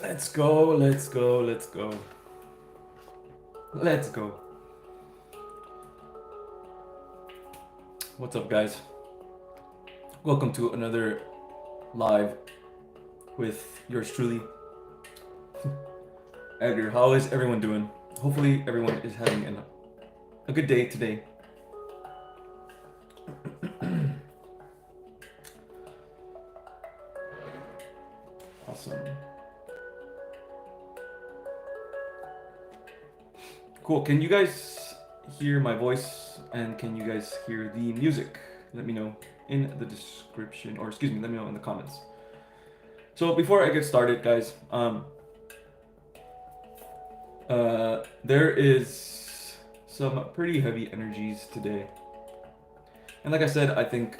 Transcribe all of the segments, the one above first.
Let's go, let's go, let's go. Let's go. What's up, guys? Welcome to another live with yours truly, Edgar. How is everyone doing? Hopefully everyone is having a good day today. Awesome. Cool. Can you guys hear my voice and can you guys hear the music? Let me know in the description, or excuse me, let me know in the comments. So before I get started, guys, there is some pretty heavy energies today. And like I said, I think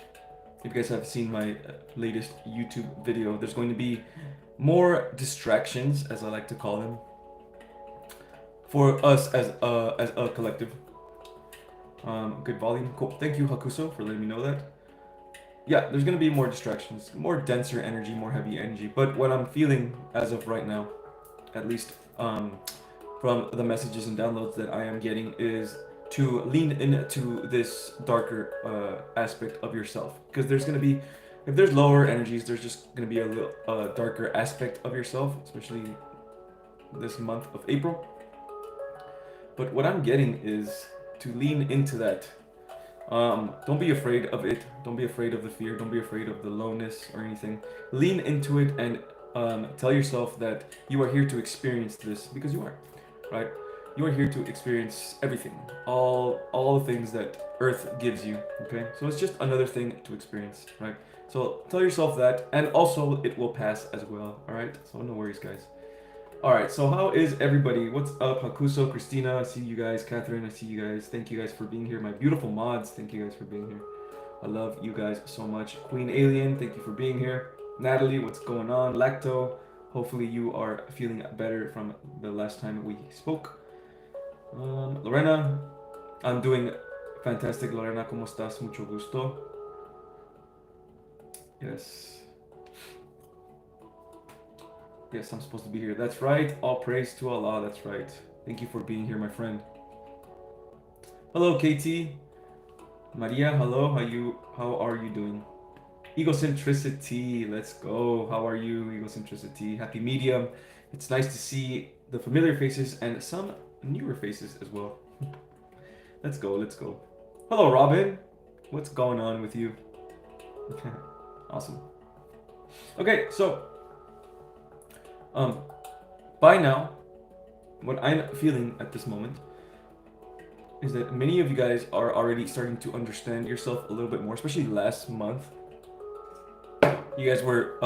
if you guys have seen my latest YouTube video, there's going to be more distractions, as I like to call them, for us as a collective. Good volume. Cool. Thank you, Hakuso, for letting me know that. Yeah, there's going to be more distractions, more denser energy, more heavy energy. But what I'm feeling as of right now, at least from the messages and downloads that I am getting, is to lean into this darker aspect of yourself. Because there's going to be, if there's lower energies, there's just going to be a little darker aspect of yourself, especially this month of April. But what I'm getting is to lean into that. Don't be afraid of it. Don't be afraid of the fear. Don't be afraid of the lowness or anything. Lean into it and tell yourself that you are here to experience this, because you are, right? You are here to experience everything, all the things that Earth gives you. Okay, so it's just another thing to experience, right? So tell yourself that, and also it will pass as well. All right, so no worries, guys. All right, so how is everybody? What's up, Hakuso, Christina? I see you guys. Catherine, I see you guys. Thank you guys for being here. My beautiful mods, thank you guys for being here. I love you guys so much. Queen Alien, thank you for being here. Natalie, what's going on? Lacto, hopefully you are feeling better from the last time we spoke. Lorena, I'm doing fantastic. Lorena, ¿cómo estás? Mucho gusto. Yes. Yes, I'm supposed to be here. That's right. All praise to Allah. That's right. Thank you for being here, my friend. Hello, KT. Maria, hello. How are you doing? Egocentricity. Let's go. How are you? Egocentricity. Happy medium. It's nice to see the familiar faces and some newer faces as well. Let's go. Let's go. Hello, Robin. What's going on with you? Awesome. Okay, so by now, what I'm feeling at this moment is that many of you guys are already starting to understand yourself a little bit more, especially last month. You guys were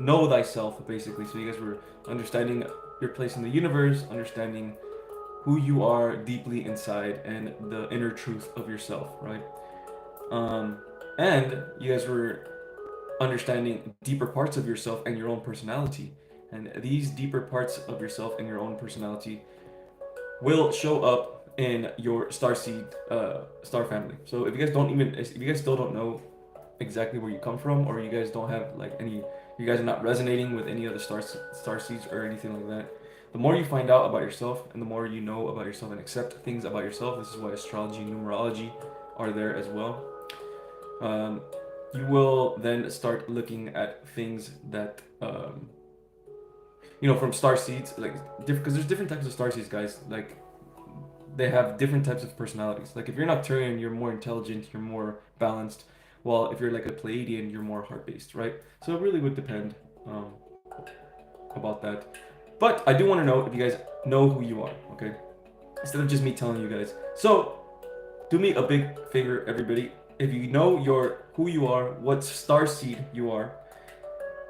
know thyself, basically. So you guys were understanding your place in the universe, understanding who you are deeply inside, and the inner truth of yourself, right? And you guys were understanding deeper parts of yourself and your own personality. And these deeper parts of yourself and your own personality will show up in your Starseed star family. So if you guys still don't know exactly where you come from, or you guys don't have like you guys are not resonating with any other starseeds or anything like that, the more you find out about yourself and the more you know about yourself and accept things about yourself, this is why astrology and numerology are there as well. You will then start looking at things that from star seeds, like because there's different types of star seeds, guys. Like they have different types of personalities. Like if you're Nocturian, you're more intelligent, you're more balanced. While if you're like a Pleiadian, you're more heart-based, right? So it really would depend about that. But I do want to know if you guys know who you are, okay? Instead of just me telling you guys. So do me a big favor, everybody. If you know who you are, what star seed you are,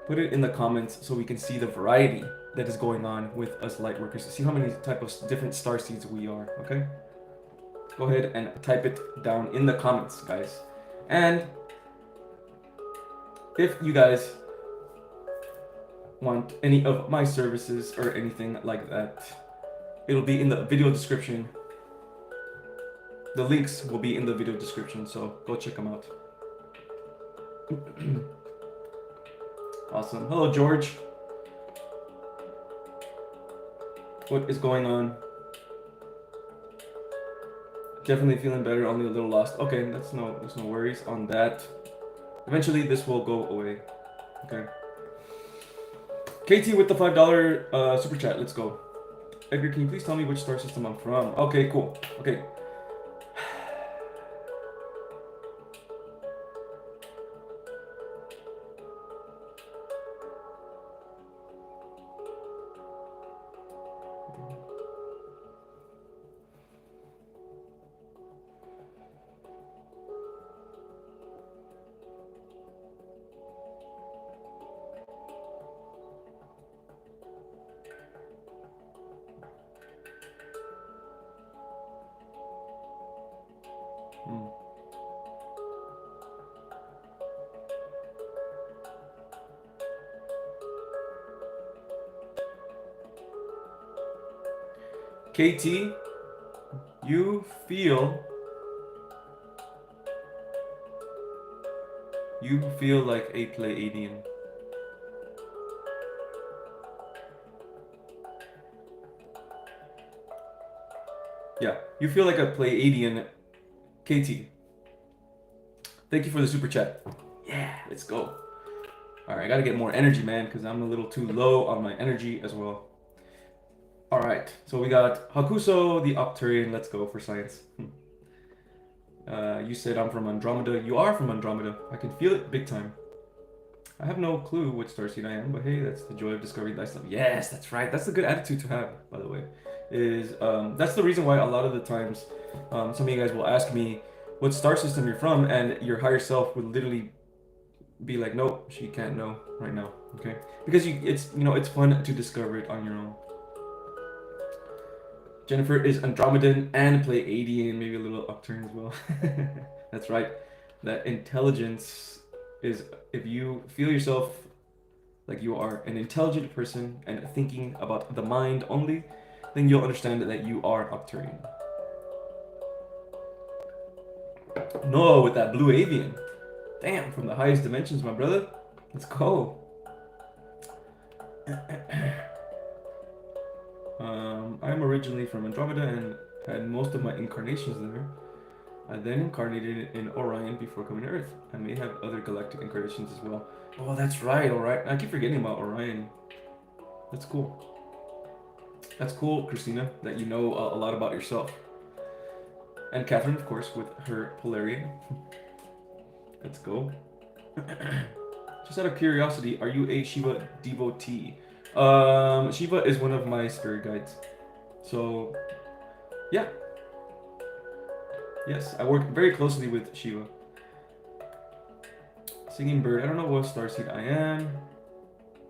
put it in the comments so we can see the variety that is going on with us Lightworkers. See how many type of different star seeds we are, okay? Go ahead and type it down in the comments, guys. And if you guys want any of my services or anything like that, it'll be in the video description. The links will be in the video description, so go check them out. Awesome. Hello, George. What is going on? Definitely feeling better, only a little lost. Okay, there's no worries on that. Eventually this will go away. Okay. KT with the $5 super chat. Let's go. Edgar, can you please tell me which star system I'm from? Okay, cool. Okay. Hmm. KT, you feel like a Pleiadian. Yeah, you feel like a Pleiadian, KT. Thank you for the super chat. Yeah, let's go. All right, I gotta get more energy, man, because I'm a little too low on my energy as well. All right, so we got Hakuso, the Octurian. Let's go for science. You said I'm from Andromeda. You are from Andromeda. I can feel it big time. I have no clue what starseed I am, but hey, that's the joy of discovering thyself. Yes, that's right. That's a good attitude to have, by the way. That's the reason why a lot of the times some of you guys will ask me what star system you're from, and your higher self would literally be like, nope, she can't know right now. Okay, because it's fun to discover it on your own. Jennifer is Andromedan and Pleiadian, maybe a little Octurian as well. That's right. That intelligence is, if you feel yourself like you are an intelligent person and thinking about the mind only, then you'll understand that you are Octurian. No, with that blue avian. Damn, from the highest dimensions, my brother. Let's go. I'm originally from Andromeda and had most of my incarnations there. I then incarnated in Orion before coming to Earth. I may have other galactic incarnations as well. Oh, that's right, alright. I keep forgetting about Orion. That's cool. That's cool, Christina, that you know a lot about yourself. And Catherine, of course, with her Polarian. Let's go. Just out of curiosity, are you a Shiva devotee? Shiva is one of my spirit guides. So, yeah. Yes, I work very closely with Shiva. Singing bird, I don't know what starseed I am.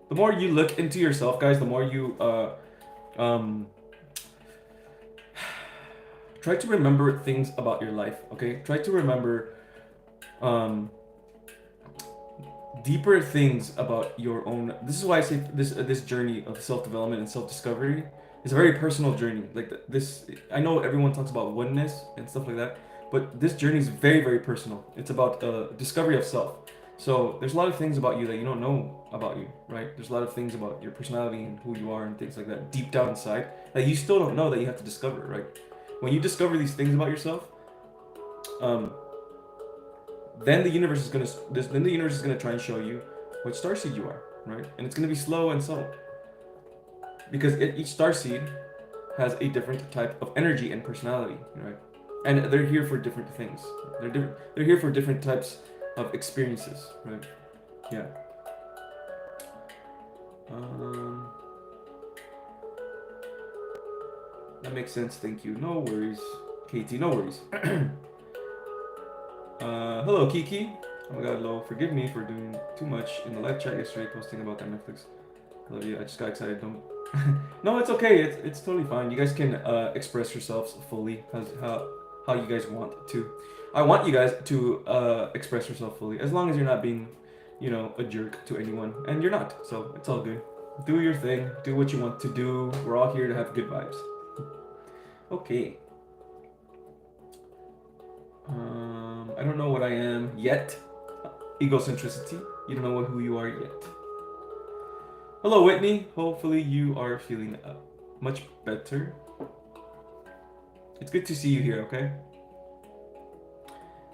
The more you look into yourself, guys, the more you try to remember things about your life, okay? Try to remember deeper things about your own. This is why I say this journey of self-development and self-discovery is a very personal journey. Like this, I know everyone talks about oneness and stuff like that, but this journey is very, very personal. It's about discovery of self. So there's a lot of things about you that you don't know about you, right? There's a lot of things about your personality and who you are and things like that deep down inside that you still don't know, that you have to discover, right? When you discover these things about yourself, then the universe is gonna try and show you what starseed you are, right? And it's gonna be slow and subtle, because each starseed has a different type of energy and personality, right? And they're here for different things. They're here for different types of experiences, right? Yeah. That makes sense. Thank you. No worries, Katie. No worries. Hello, Kiki. Oh my God, Lo, forgive me for doing too much in the live chat yesterday, posting about that Netflix. I love you. I just got excited. Don't. No, it's okay. It's totally fine. You guys can express yourselves fully how you guys want to. I want you guys to express yourself fully, as long as you're not being, a jerk to anyone, and you're not. So it's all good. Do your thing. Do what you want to do. We're all here to have good vibes. Okay. I don't know what I am yet. Egocentricity. You don't know who you are yet. Hello, Whitney. Hopefully you are feeling much better. It's good to see you here, okay?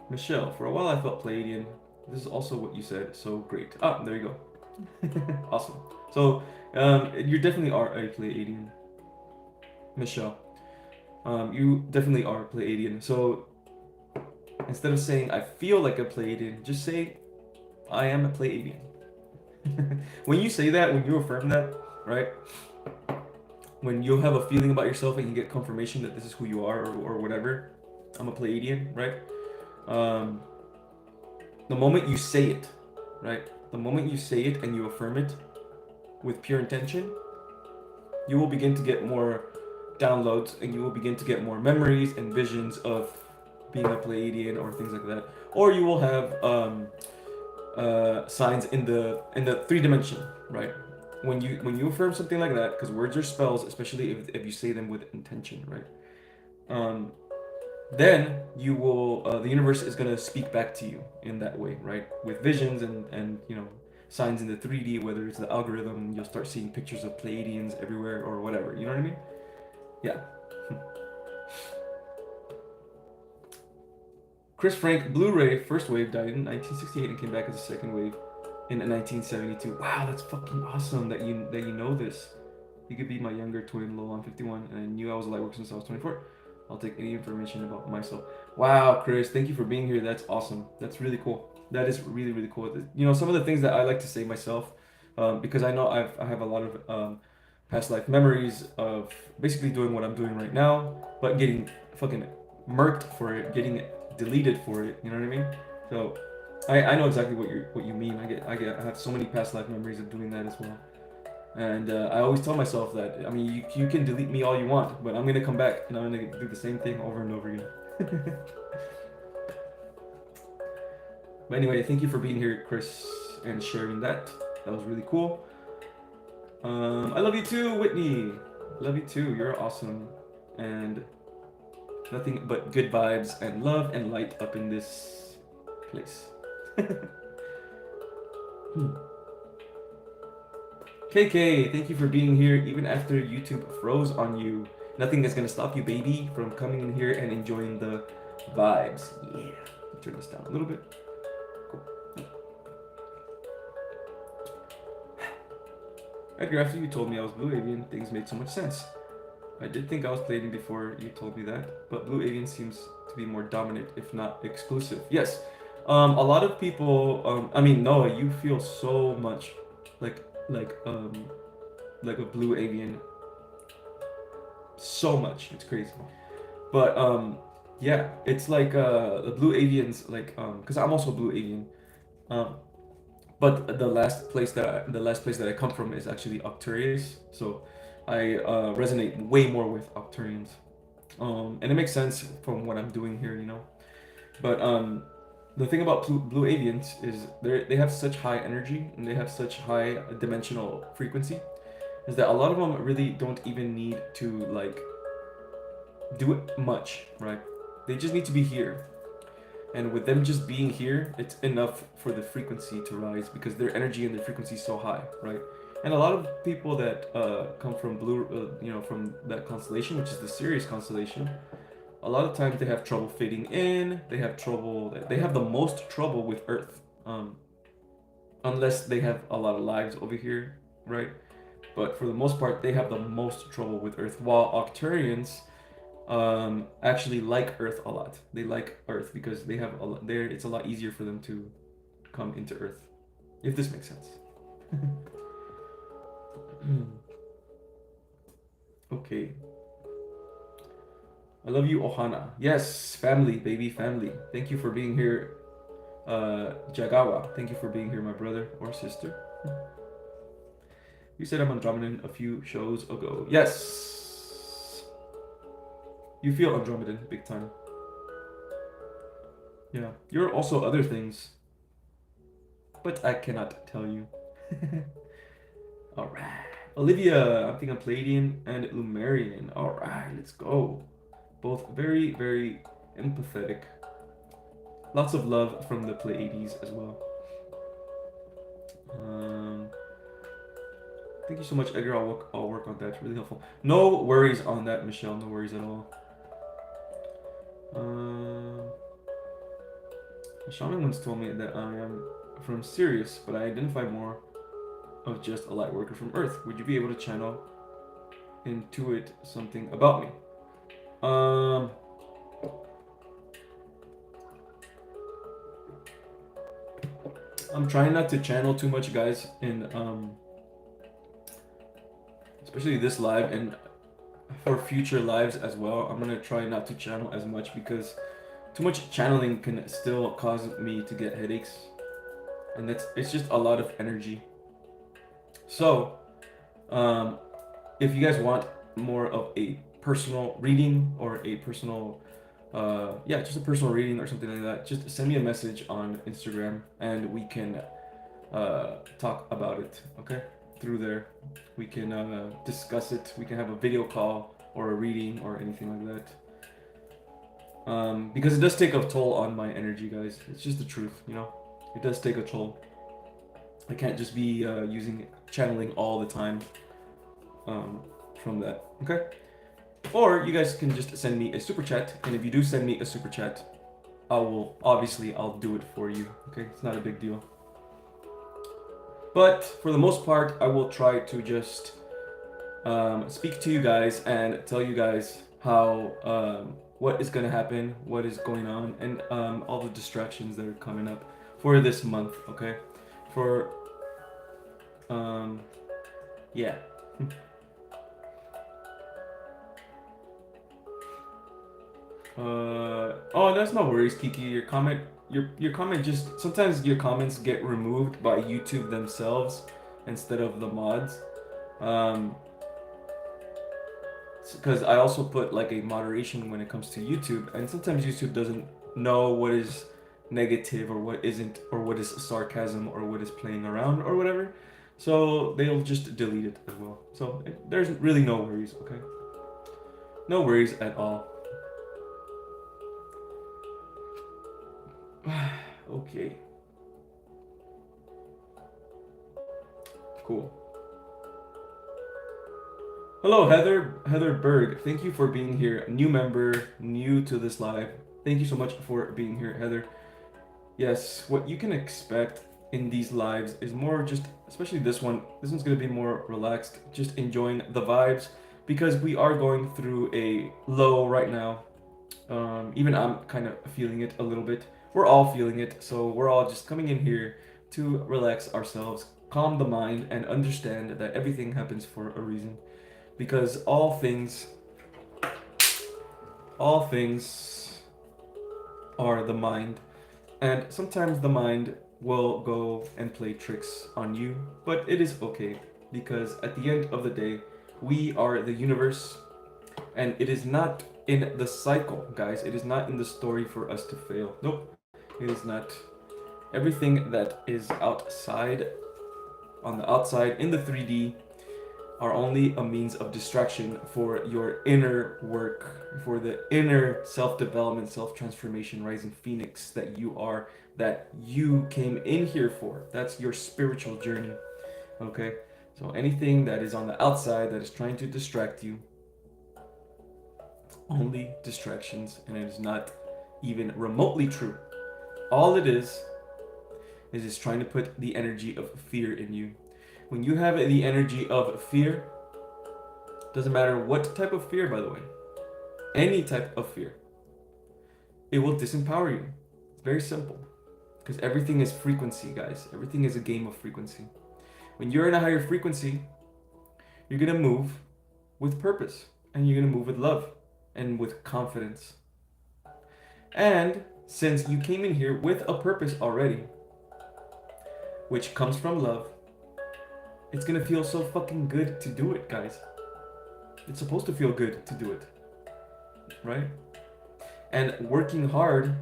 Michelle, for a while I felt Pleiadian. This is also what you said, so great. Ah, there you go. Awesome. So, you definitely are a Pleiadian. Michelle, you definitely are Pleiadian. So, instead of saying I feel like a Pleiadian, just say I am a Pleiadian. When you say that, when you affirm that, right? When you have a feeling about yourself and you get confirmation that this is who you are or whatever, I'm a Pleiadian, right? The moment you say it, right? The moment you say it and you affirm it with pure intention, you will begin to get more downloads and you will begin to get more memories and visions of being a Pleiadian or things like that. Or you will have signs in the 3 dimension, right? When you affirm something like that, because words are spells, especially if you say them with intention, right? Then you will the universe is gonna speak back to you in that way, right? With visions and signs in the 3D, whether it's the algorithm, you'll start seeing pictures of Pleiadians everywhere or whatever. You know what I mean? Yeah. Chris Frank, Blu-ray first wave died in 1968 and came back as a second wave in 1972. Wow, that's fucking awesome that you know this. You could be my younger twin, lol. I'm 51, and I knew I was a Lightworker since I was 24. I'll take any information about myself. Wow, Chris, thank you for being here. That's awesome. That's really cool. That is really, really cool. You know, some of the things that I like to say myself, because I know I have a lot of past life memories of basically doing what I'm doing right now, but getting fucking murked for it, getting it deleted for it. You know what I mean? So I know exactly what you mean. I have so many past life memories of doing that as well. And I always tell myself that, I mean, you can delete me all you want, but I'm going to come back and I'm going to do the same thing over and over again. But anyway, thank you for being here, Chris, and sharing that. That was really cool. I love you too, Whitney. Love you too. You're awesome. And nothing but good vibes and love and light up in this place. KK, thank you for being here even after YouTube froze on you. Nothing is gonna stop you, baby, from coming in here and enjoying the vibes. Yeah. Turn this down a little bit. Cool. Edgar, after you told me I was Blue Avian, things made so much sense. I did think I was Pleiadian before you told me that, but Blue Avian seems to be more dominant, if not exclusive. Yes. A lot of people, I mean, Noah, you feel so much like a Blue Avian, so much. It's crazy. But yeah, it's like the Blue Avians, like because I'm also Blue Avian. But the last place that I come from is actually Octurius, so I resonate way more with Octurians. And it makes sense from what I'm doing here, you know. But the thing about Blue Avians is they have such high energy and they have such high dimensional frequency, is that a lot of them really don't even need to like do it much, right? They just need to be here. And with them just being here, it's enough for the frequency to rise because their energy and their frequency is so high, right? And a lot of people that come from from that constellation, which is the Sirius constellation, a lot of times they have trouble fitting in. They have the most trouble with Earth, unless they have a lot of lives over here, right? But for the most part, they have the most trouble with Earth, while Octurians actually like Earth a lot. They like Earth because they have it's a lot easier for them to come into Earth, if this makes sense. Okay. I love you, Ohana. Yes, family, baby, family. Thank you for being here, Jagawa. Thank you for being here, my brother or sister. You said I'm Andromedan a few shows ago. Yes. You feel Andromedan big time. Yeah. You're also other things, but I cannot tell you. All right. Olivia, I'm thinking Pleiadian and Lumerian. All right, let's go. Both very, very empathetic. Lots of love from the Pleiades as well. Thank you so much, Edgar. I'll work on that. It's really helpful. No worries on that, Michelle. No worries at all. A shaman once told me that I am from Sirius, but I identify more of just a light worker from Earth. Would you be able to channel, intuit something about me? I'm trying not to channel too much, guys, in especially this live, and for future lives as well. I'm gonna try not to channel as much because too much channeling can still cause me to get headaches, and it's just a lot of energy. So, if you guys want more of a personal reading or a personal, just a personal reading or something like that, just send me a message on Instagram and we can talk about it. Okay, through there, we can discuss it. We can have a video call or a reading or anything like that. Because it does take a toll on my energy, guys. It's just the truth, you know. It does take a toll. I can't just be channeling all the time from that. Okay. Or you guys can just send me a super chat, and if you do send me a super chat, I'll do it for you. Okay, it's not a big deal. But for the most part, I will try to just speak to you guys and tell you guys how what is gonna happen, what is going on, and all the distractions that are coming up for this month. Okay, for yeah. Oh, that's no worries, Kiki. Your comment just sometimes your comments get removed by YouTube themselves instead of the mods. Because I also put like a moderation when it comes to YouTube, and sometimes YouTube doesn't know what is negative or what isn't, or what is sarcasm or what is playing around or whatever. So they'll just delete it as well. So there's really no worries, okay? No worries at all. Okay. Cool. Hello, Heather Berg. Thank you for being here. New member, new to this live. Thank you so much for being here, Heather. Yes, what you can expect in these lives is more just, especially this one. This one's gonna be more relaxed, just enjoying the vibes, because we are going through a low right now. Even I'm kind of feeling it a little bit. We're all feeling it, so we're all just coming in here to relax ourselves, calm the mind, and understand that everything happens for a reason. Because all things are the mind. And sometimes the mind will go and play tricks on you, but it is okay, because at the end of the day, we are the universe, and it is not in the cycle, guys. It is not in the story for us to fail. Nope, it is not. Everything that is outside, on the outside, in the 3D, are only a means of distraction for your inner work, for the inner self-development, self-transformation, rising phoenix that you are, that you came in here for. That's your spiritual journey, okay? So anything that is on the outside that is trying to distract you, only distractions, and it is not even remotely true. All it is it's trying to put the energy of fear in you. When you have the energy of fear, doesn't matter what type of fear, by the way, any type of fear, it will disempower you. It's very simple, because everything is frequency, guys. Everything is a game of frequency. When you're in a higher frequency, you're gonna move with purpose, and you're gonna move with love and with confidence. And since you came in here with a purpose already, which comes from love, it's gonna feel so fucking good to do it, guys. It's supposed to feel good to do it, right? And working hard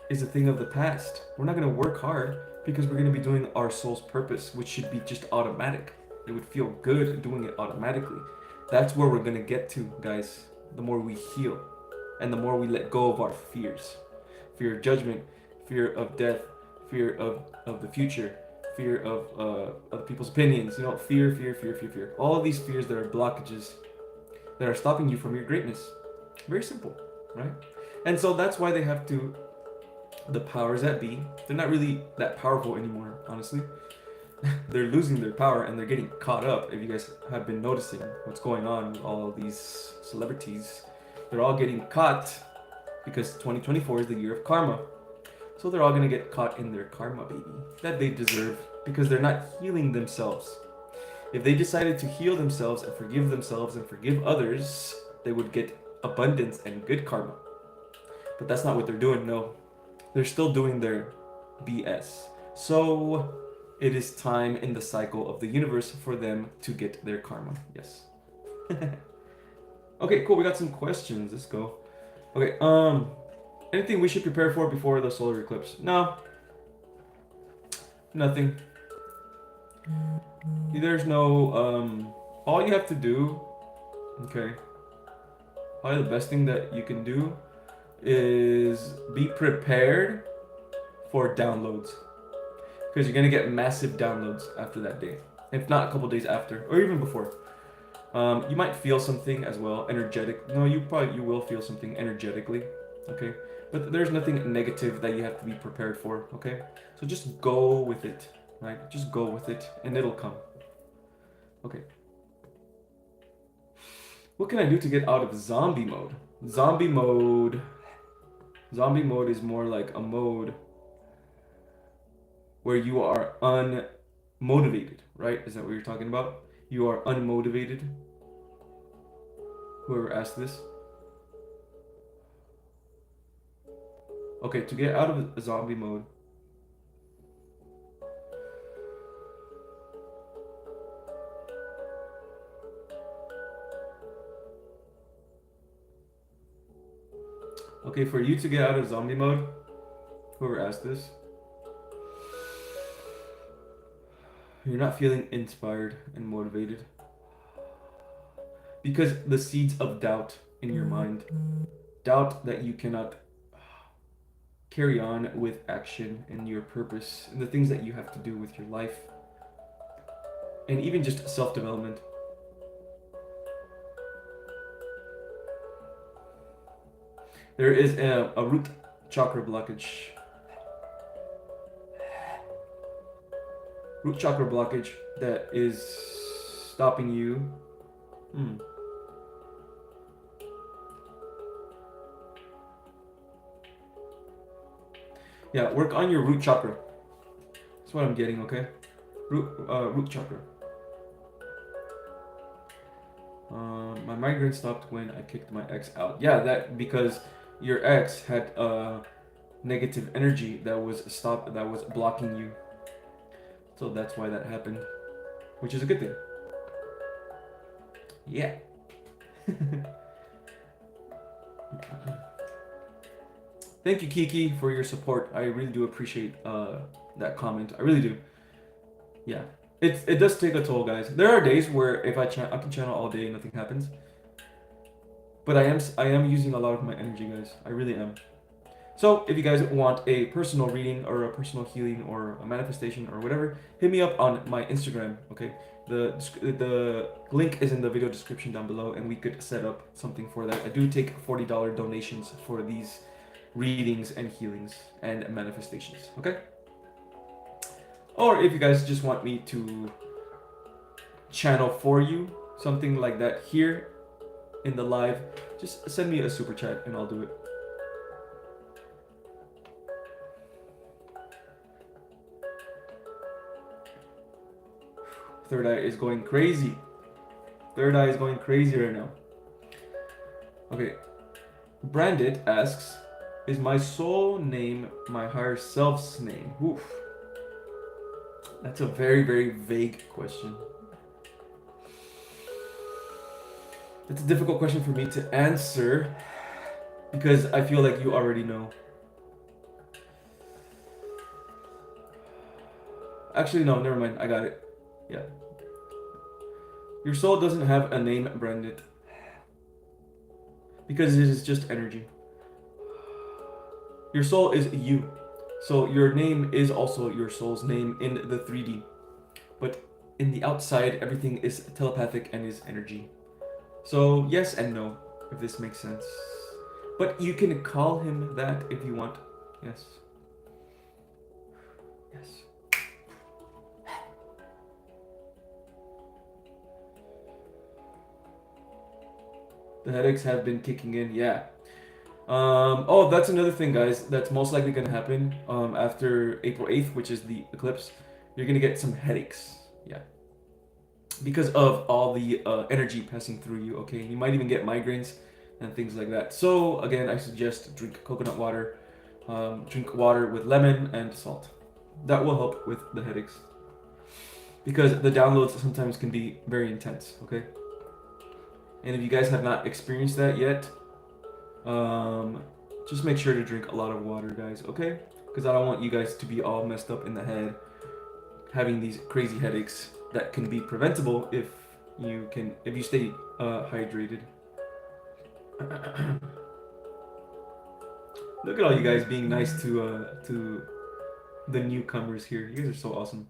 is a thing of the past. We're not gonna work hard because we're gonna be doing our soul's purpose, which should be just automatic. It would feel good doing it automatically. That's where we're gonna get to, guys. The more we heal and the more we let go of our fears. Fear of judgment, fear of death, fear of the future, fear of other people's opinions, you know, fear. All of these fears that are blockages that are stopping you from your greatness. Very simple, right? And so that's why they have to, the powers that be, they're not really that powerful anymore, honestly. They're losing their power and they're getting caught up. If you guys have been noticing what's going on with all of these celebrities, they're all getting caught because 2024 is the year of karma. So they're all going to get caught in their karma, baby, that they deserve because they're not healing themselves. If they decided to heal themselves and forgive others, they would get abundance and good karma. But that's not what they're doing, no. They're still doing their BS. So it is time in the cycle of the universe for them to get their karma. Yes. Okay, cool. We got some questions. Let's go. Okay, anything we should prepare for before the solar eclipse? No. Nothing. There's no, all you have to do, okay, probably the best thing that you can do is be prepared for downloads. Because you're going to get massive downloads after that day. If not a couple days after, or even before. You might feel something as well, energetic. No, you will feel something energetically, okay? But there's nothing negative that you have to be prepared for, okay? So just go with it, right? Just go with it, and it'll come. Okay. What can I do to get out of zombie mode? Zombie mode is more like a mode where you are unmotivated, right? Is that what you're talking about? You are unmotivated. Whoever asked this. Okay, to get out of zombie mode. Okay, for you to get out of zombie mode, whoever asked this, you're not feeling inspired and motivated. Because the seeds of doubt in your mind, doubt that you cannot carry on with action and your purpose and the things that you have to do with your life, and even just self-development. There is a root chakra blockage. Root chakra blockage that is stopping you. Yeah, work on your root chakra. That's what I'm getting, okay? Root chakra. My migraine stopped when I kicked my ex out. Yeah, that because your ex had negative energy that was blocking you. So that's why that happened, which is a good thing. Yeah. Thank you, Kiki, for your support. I really do appreciate that comment. I really do. Yeah, it does take a toll, guys. There are days where if I can channel all day, nothing happens. But I am using a lot of my energy, guys. I really am. So if you guys want a personal reading or a personal healing or a manifestation or whatever, hit me up on my Instagram, okay? The link is in the video description down below, and we could set up something for that. I do take $40 donations for these readings and healings and manifestations, okay? Or if you guys just want me to channel for you, something like that here in the live, just send me a super chat and I'll do it. Third eye is going crazy. Third eye is going crazy right now. Okay. Brandit asks, is my soul name my higher self's name? Oof. That's a very, very vague question. It's a difficult question for me to answer because I feel like you already know. Actually, no, never mind. I got it. Yeah. Your soul doesn't have a name, Brandit. Because it is just energy. Your soul is you. So your name is also your soul's name in the 3D, but in the outside, everything is telepathic and is energy. So yes and no, if this makes sense. But you can call him that if you want. Yes. Yes. The headaches have been kicking in, yeah. Oh, that's another thing, guys. That's most likely gonna happen after April 8th, which is the eclipse. You're gonna get some headaches, yeah, because of all the energy passing through you. Okay, you might even get migraines and things like that. So again, I suggest drink coconut water, drink water with lemon and salt. That will help with the headaches because the downloads sometimes can be very intense. Okay, and if you guys have not experienced that yet, just make sure to drink a lot of water, guys, okay? Because I don't want you guys to be all messed up in the head, having these crazy headaches that can be preventable if you stay hydrated. Look at all you guys being nice to the newcomers here. You guys are so awesome.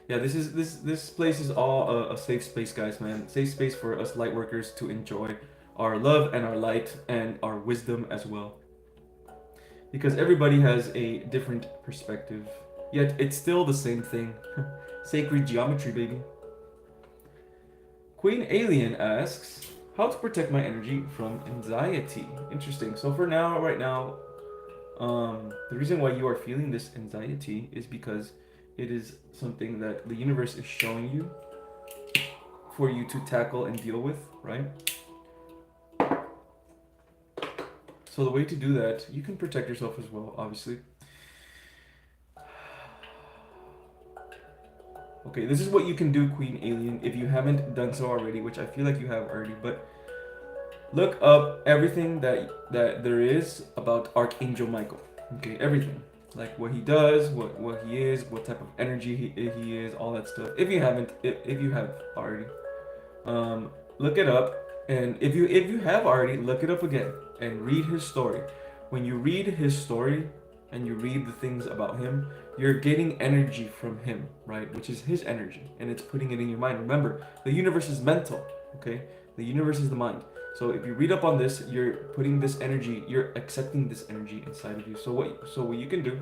Yeah, this place is all a safe space, guys, man. Safe space for us light workers to enjoy our love and our light and our wisdom as well. Because everybody has a different perspective, yet it's still the same thing. Sacred geometry, baby. Queen Alien asks, how to protect my energy from anxiety? Interesting. So for now, right now, the reason why you are feeling this anxiety is because it is something that the universe is showing you for you to tackle and deal with, right? So the way to do that, you can protect yourself as well, obviously. Okay, this is what you can do, Queen Alien, if you haven't done so already, which I feel like you have already, but look up everything that there is about Archangel Michael. Okay, everything. Like what he does, what he is, what type of energy he is, all that stuff. If you haven't, if you have already, look it up, and if you have already, look it up again and read his story. When you read his story and you read the things about him, you're getting energy from him, right? Which is his energy, and it's putting it in your mind. Remember, the universe is mental, okay? The universe is the mind. So if you read up on this, you're putting this energy, you're accepting this energy inside of you. So what you can do,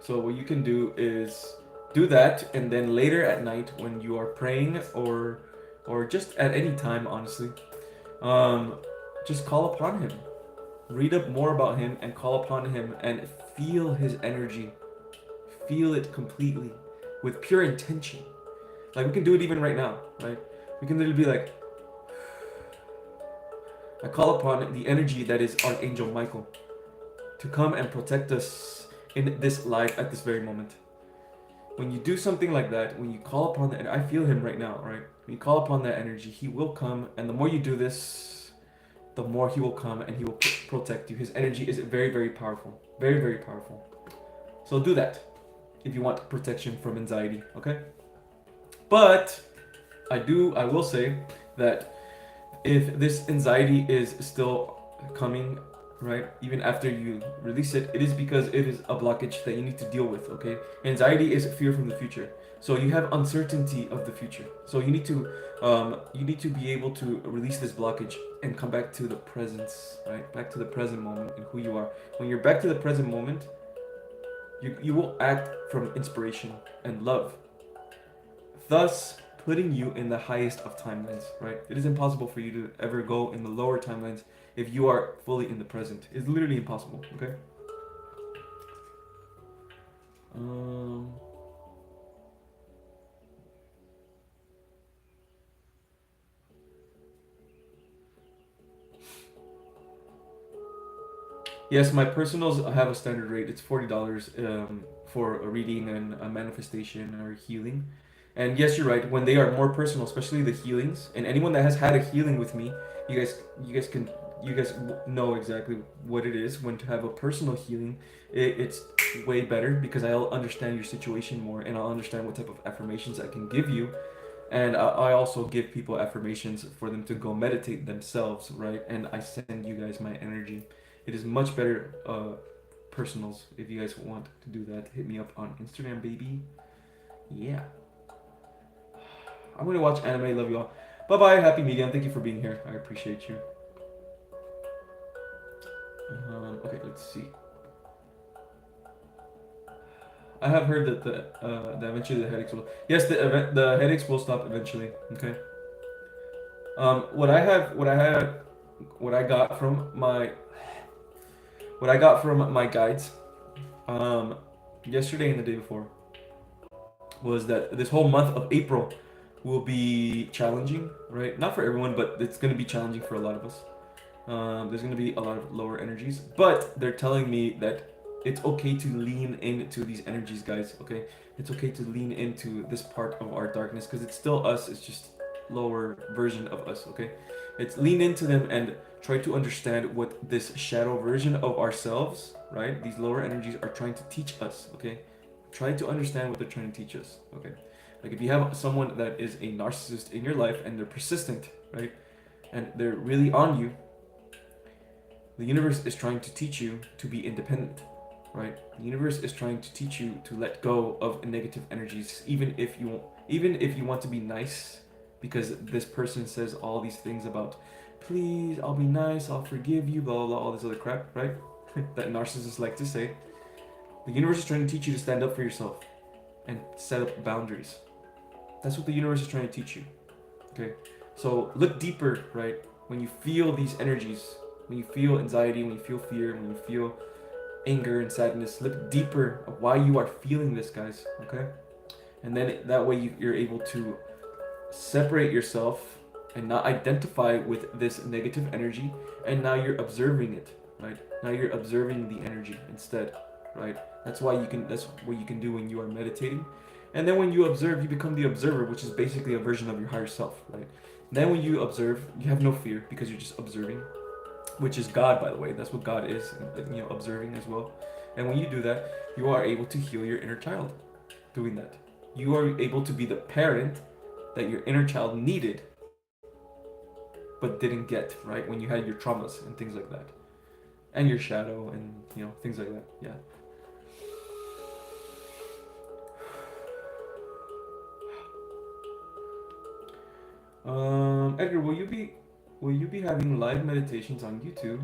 so what you can do is do that, and then later at night when you are praying or just at any time, honestly, just call upon him. Read up more about him and call upon him and feel his energy. Feel it completely with pure intention. Like we can do it even right now, right? We can literally be like, I call upon the energy that is Archangel Michael to come and protect us in this life at this very moment. When you do something like that, when you call upon that, and I feel him right now, right? When you call upon that energy, he will come, and the more you do this, the more he will come and he will protect you. His energy is very, very powerful. Very, very powerful. So do that if you want protection from anxiety, okay? But I will say that if this anxiety is still coming, right, even after you release it, it is because it is a blockage that you need to deal with, okay? Anxiety is fear from the future. So you have uncertainty of the future. So you need to be able to release this blockage and come back to the presence, right? Back to the present moment and who you are. When you're back to the present moment, you will act from inspiration and love, thus putting you in the highest of timelines, right? It is impossible for you to ever go in the lower timelines if you are fully in the present. It's literally impossible, okay? Yes, my personals have a standard rate. It's $40 for a reading and a manifestation or healing. And yes, you're right. When they are more personal, especially the healings, and anyone that has had a healing with me, you guys know exactly what it is. When to have a personal healing, it's way better because I'll understand your situation more, and I'll understand what type of affirmations I can give you. And I also give people affirmations for them to go meditate themselves, right? And I send you guys my energy. It is much better personals. If you guys want to do that, hit me up on Instagram, baby. Yeah. I'm going to watch anime. Love you all. Bye-bye. Happy medium. Thank you for being here. I appreciate you. Okay, let's see. I have heard that that eventually the headaches will. Yes, the headaches will stop eventually. Okay. What I got from my guides, yesterday and the day before, was that this whole month of April will be challenging, right? Not for everyone, but it's going to be challenging for a lot of us. There's going to be a lot of lower energies, but they're telling me that it's okay to lean into these energies, guys, okay? It's okay to lean into this part of our darkness, because it's still us, it's just lower version of us, okay? It's lean into them and try to understand what this shadow version of ourselves, right? These lower energies are trying to teach us, okay? Try to understand what they're trying to teach us, okay? Like if you have someone that is a narcissist in your life and they're persistent, right? And they're really on you, the universe is trying to teach you to be independent, right? The universe is trying to teach you to let go of negative energies, even if you want to be nice, because this person says all these things about, please, I'll be nice, I'll forgive you, blah, blah, blah, all this other crap, right? That narcissists like to say. The universe is trying to teach you to stand up for yourself and set up boundaries. That's what the universe is trying to teach you, okay? So look deeper, right? When you feel these energies, when you feel anxiety, when you feel fear, when you feel anger and sadness, look deeper of why you are feeling this, guys, okay? And then that way you're able to separate yourself and not identify with this negative energy, and now you're observing it, right? Now you're observing the energy instead, right? That's what you can do when you are meditating. And then when you observe, you become the observer, which is basically a version of your higher self, right? Then when you observe, you have no fear because you're just observing, which is God, by the way. That's what God is, you know, observing as well. And when you do that, you are able to heal your inner child doing that. You are able to be the parent that your inner child needed but didn't get, right? When you had your traumas and things like that. And your shadow and, you know, things like that. Yeah. Edgar, will you be having live meditations on YouTube?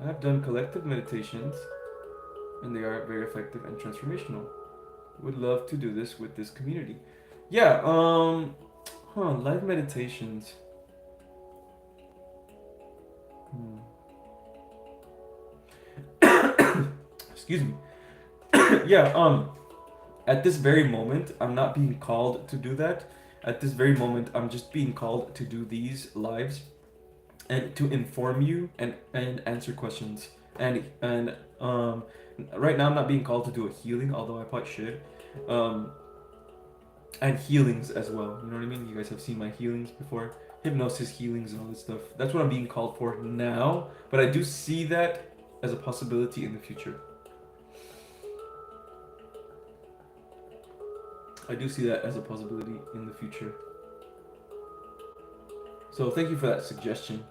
I have done collective meditations and they are very effective and transformational. Would love to do this with this community. Yeah, live meditations. Excuse me. Yeah, at this very moment, I'm not being called to do that. At this very moment, I'm just being called to do these lives and to inform you and answer questions. And right now I'm not being called to do a healing, although I probably should. And healings as well. You know what I mean? You guys have seen my healings before. Hypnosis healings and all this stuff. That's what I'm being called for now. But I do see that as a possibility in the future. I do see that as a possibility in the future. So thank you for that suggestion.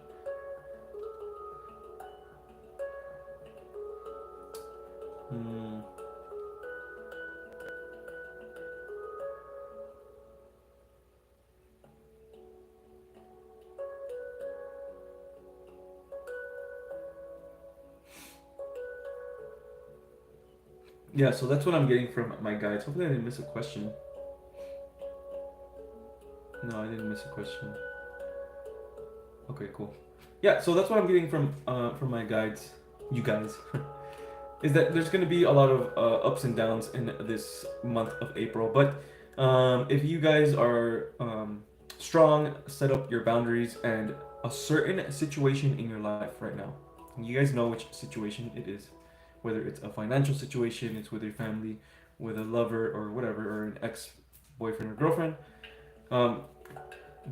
Yeah, so that's what I'm getting from my guides. Hopefully I didn't miss a question. No, I didn't miss a question. Okay, cool. Yeah, so that's what I'm getting from my guides, you guys, is that there's going to be a lot of ups and downs in this month of April. But if you guys are strong, set up your boundaries and a certain situation in your life right now. You guys know which situation it is. Whether it's a financial situation, it's with your family, with a lover or whatever, or an ex-boyfriend or girlfriend.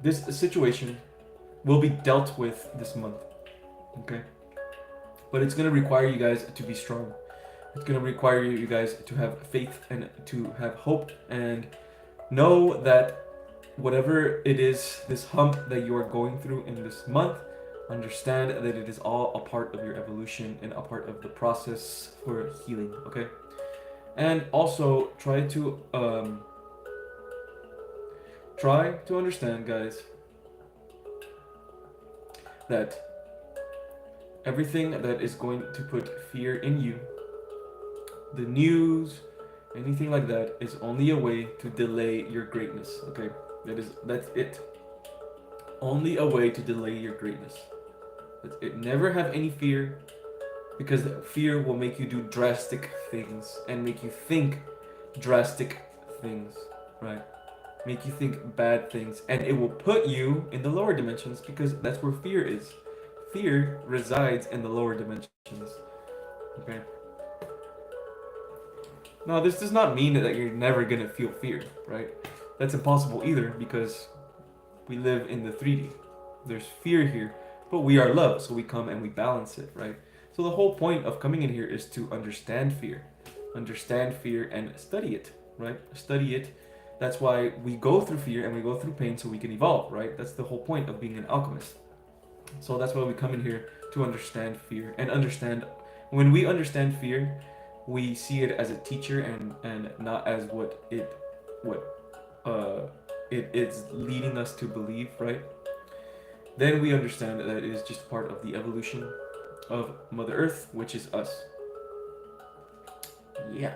This situation will be dealt with this month, okay? But it's gonna require you guys to be strong. It's gonna require you guys to have faith and to have hope and know that whatever it is, this hump that you are going through in this month, Understand that it is all a part of your evolution and a part of the process for healing, okay? And also try to understand, guys, that everything that is going to put fear in you, the news, anything like that, is only a way to delay your greatness, okay? That's it. Only a way to delay your greatness. That's it. Never have any fear, because fear will make you do drastic things and make you think drastic things, right? Make you think bad things, and it will put you in the lower dimensions, because that's where fear is. Fear resides in the lower dimensions, okay? Now, this does not mean that you're never gonna feel fear, right? That's impossible either, because we live in the 3D. There's fear here, but we are love, so we come and we balance it, right? So the whole point of coming in here is to understand fear and study it, right? Study it. That's why we go through fear and we go through pain, so we can evolve, right? That's the whole point of being an alchemist. So that's why we come in here, to understand fear and understand. When we understand fear, we see it as a teacher and not as what it is leading us to believe, right? Then we understand that it is just part of the evolution of Mother Earth, which is us. Yeah.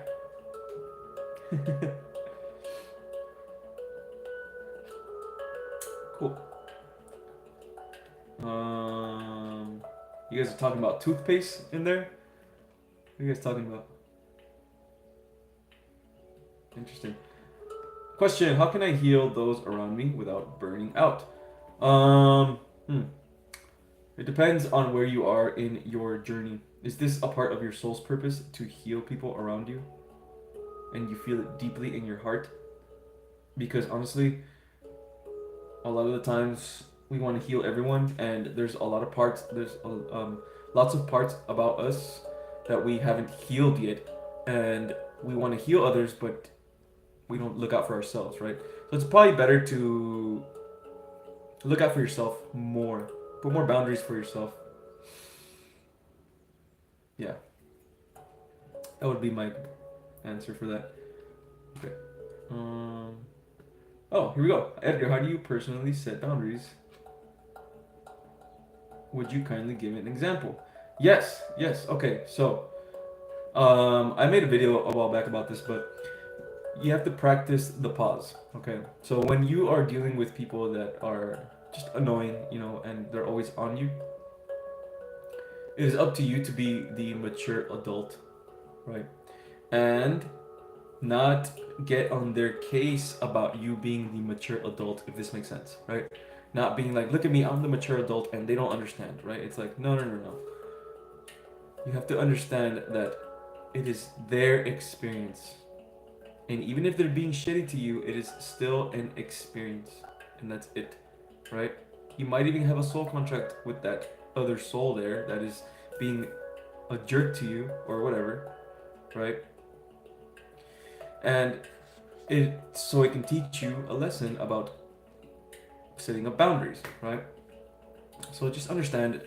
Cool. You guys are talking about toothpaste in there? What are you guys talking about? Interesting. Question: how can I heal those around me without burning out? It depends on where you are in your journey. Is this a part of your soul's purpose to heal people around you? And you feel it deeply in your heart? Because honestly, a lot of the times we want to heal everyone, and there's a lot of parts, lots of parts about us that we haven't healed yet, and we want to heal others, but we don't look out for ourselves, right? So it's probably better to look out for yourself more. Put more boundaries for yourself. Yeah. That would be my answer for that. Okay. Oh, here we go. Edgar, how do you personally set boundaries? Would you kindly give an example? Yes. Okay, so I made a video a while back about this, but you have to practice the pause, okay? So when you are dealing with people that are just annoying, and they're always on you, it is up to you to be the mature adult, right? And not get on their case about you being the mature adult, if this makes sense, right? Not being like, look at me, I'm the mature adult, and they don't understand, right? It's like, no. You have to understand that it is their experience. And even if they're being shitty to you, it is still an experience. And that's it, right? You might even have a soul contract with that other soul there that is being a jerk to you or whatever, right? And so it can teach you a lesson about setting up boundaries, right? So just understand,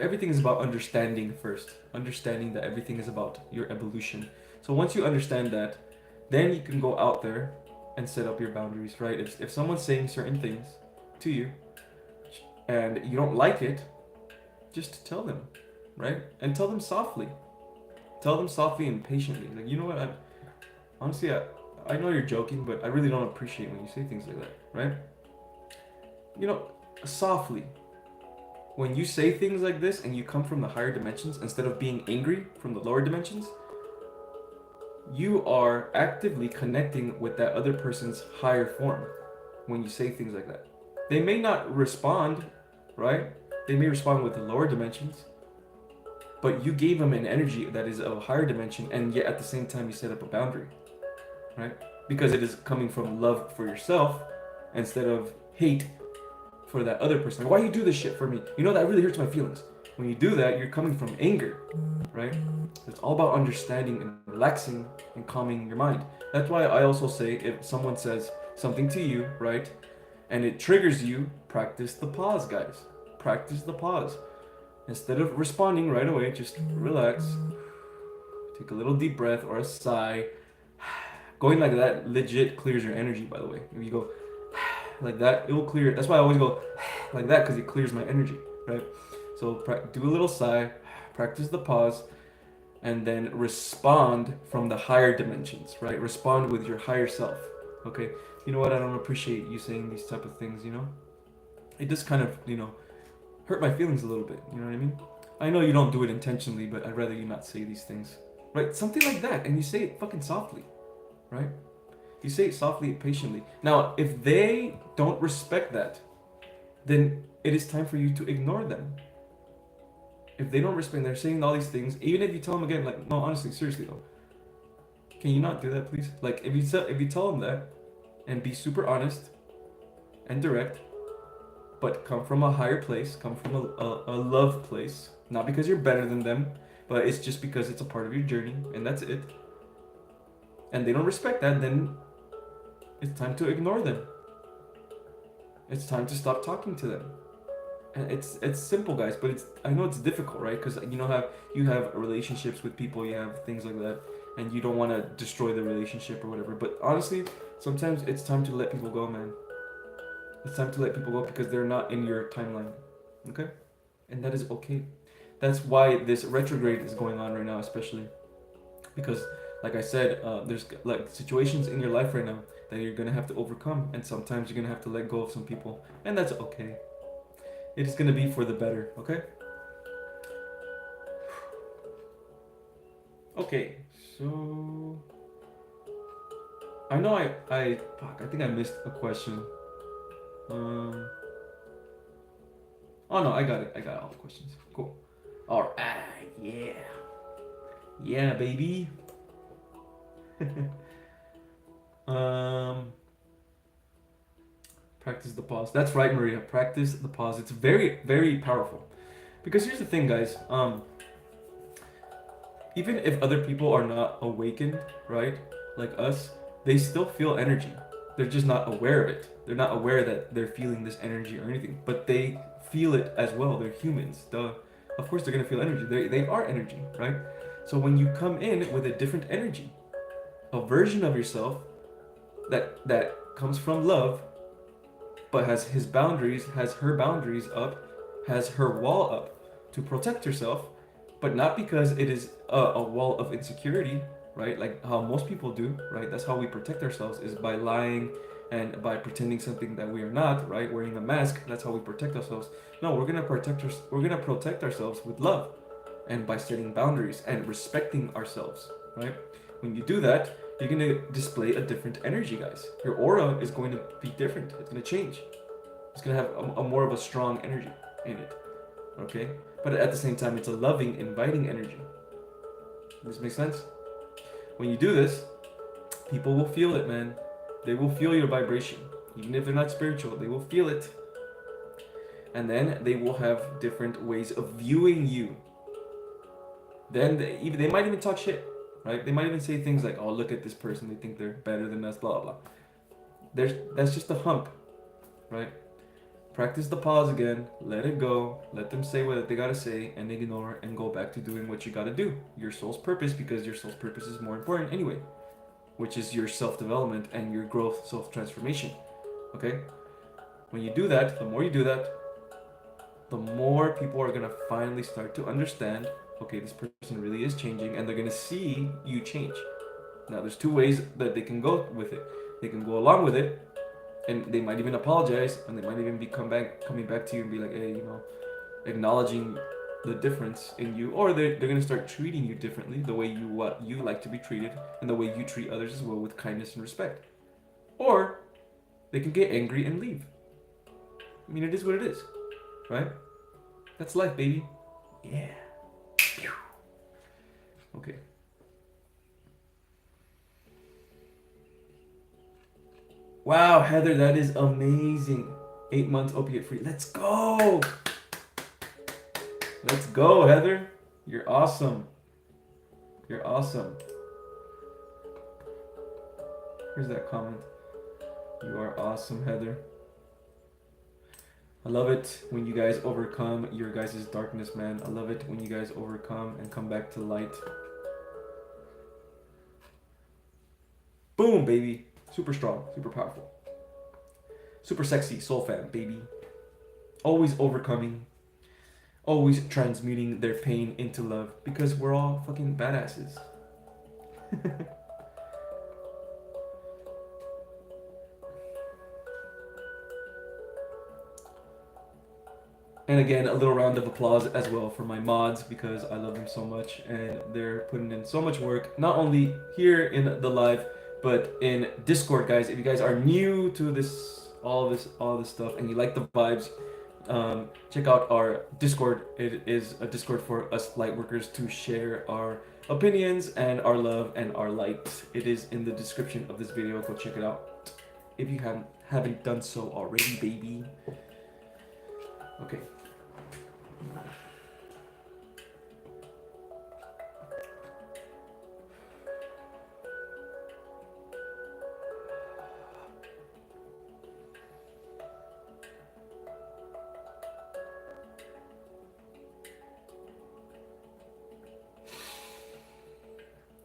everything is about understanding first. Understanding that everything is about your evolution. So once you understand that, then you can go out there and set up your boundaries, right? If someone's saying certain things to you and you don't like it, just tell them, right? And tell them softly. Tell them softly and patiently. Like, you know what? Honestly, I know you're joking, but I really don't appreciate when you say things like that, right? Softly. When you say things like this and you come from the higher dimensions instead of being angry from the lower dimensions, you are actively connecting with that other person's higher form when you say things like that. They may not respond, right? They may respond with the lower dimensions, but you gave them an energy that is of a higher dimension, and yet at the same time you set up a boundary, right? Because it is coming from love for yourself instead of hate for that other person. Like, why you do this shit for me? That really hurts my feelings. When you do that, you're coming from anger, right? It's all about understanding and relaxing and calming your mind. That's why I also say, if someone says something to you, right, and it triggers you, practice the pause, guys. practice the pause. Instead of responding right away, just relax. Take a little deep breath or a sigh. Going like that legit clears your energy, by the way. If you go like that, it will clear. That's why I always go like that, because it clears my energy, right? So do a little sigh, practice the pause, and then respond from the higher dimensions, right? Respond with your higher self, okay? You know what? I don't appreciate you saying these type of things, you know? It just kind of, hurt my feelings a little bit, you know what I mean? I know you don't do it intentionally, but I'd rather you not say these things, right? Something like that, and you say it fucking softly, right? You say it softly and patiently. Now, if they don't respect that, then it is time for you to ignore them. If they don't respect, they're saying all these things, even if you tell them again, like, no, honestly, seriously though, can you not do that, please? Like, if you tell them that, and be super honest and direct, but come from a higher place, come from a love place, not because you're better than them, but it's just because it's a part of your journey, and that's it. And they don't respect that, then it's time to ignore them. It's time to stop talking to them. And it's simple, guys, but I know it's difficult, right? Because you have relationships with people, you have things like that, and you don't want to destroy the relationship or whatever. But honestly, sometimes it's time to let people go, man. It's time to let people go because they're not in your timeline, okay? And that is okay. That's why this retrograde is going on right now, especially because, like I said, there's like situations in your life right now that you're gonna have to overcome, and sometimes you're gonna have to let go of some people, and that's okay. It is gonna be for the better, okay? Okay, so I know I think I missed a question. Oh no, I got it. I got all the questions. Cool. All right, yeah, baby. Practice the pause. That's right, Maria. Practice the pause. It's very, very powerful. Because here's the thing, guys. Even if other people are not awakened, right, like us, they still feel energy. They're just not aware of it. They're not aware that they're feeling this energy or anything, but they feel it as well. They're humans. Duh. Of course, they're gonna feel energy. They are energy, right? So when you come in with a different energy, a version of yourself that comes from love, but has his boundaries, has her boundaries up, has her wall up to protect herself, but not because it is a wall of insecurity, right? Like how most people do, right? That's how we protect ourselves, is by lying and by pretending something that we are not, right? Wearing a mask. That's how we protect ourselves. No, we're gonna protect ourselves with love, and by setting boundaries and respecting ourselves, right? When you do that, you're gonna display a different energy, guys. Your aura is going to be different. It's gonna change. It's gonna have a more of a strong energy in it, okay? But at the same time, it's a loving, inviting energy. Does this make sense? When you do this, people will feel it, man. They will feel your vibration. Even if they're not spiritual, they will feel it. And then they will have different ways of viewing you. Then they might even talk shit, right? They might even say things like, oh, look at this person. They think they're better than us, blah, blah. That's just a hump, right? Practice the pause again. Let it go. Let them say what they gotta say and ignore and go back to doing what you gotta do. Your soul's purpose, because your soul's purpose is more important anyway, which is your self-development and your growth, self-transformation, okay? When you do that, the more you do that, the more people are gonna finally start to understand, okay, this person really is changing, and they're gonna see you change. Now, there's two ways that they can go with it. They can go along with it, and they might even apologize, and they might even be coming back to you and be like, hey, acknowledging the difference in you, or they're gonna start treating you differently, the way you like to be treated, and the way you treat others as well, with kindness and respect. Or they can get angry and leave. I mean, it is what it is, right? That's life, baby. Yeah. Okay. Wow, Heather, that is amazing. 8 months opiate free. Let's go. Let's go, Heather. You're awesome. You're awesome. Here's that comment. You are awesome, Heather. I love it when you guys overcome your guys' darkness, man. I love it when you guys overcome and come back to light. Boom, baby. Super strong, super powerful. Super sexy, soul fam, baby. Always overcoming. Always transmuting their pain into love. Because we're all fucking badasses. And again, a little round of applause as well for my mods because I love them so much and they're putting in so much work, not only here in the live, but in Discord, guys. If you guys are new to all this stuff, and you like the vibes, check out our Discord. It is a Discord for us Lightworkers to share our opinions and our love and our light. It is in the description of this video. Go check it out if you haven't done so already, baby. Okay.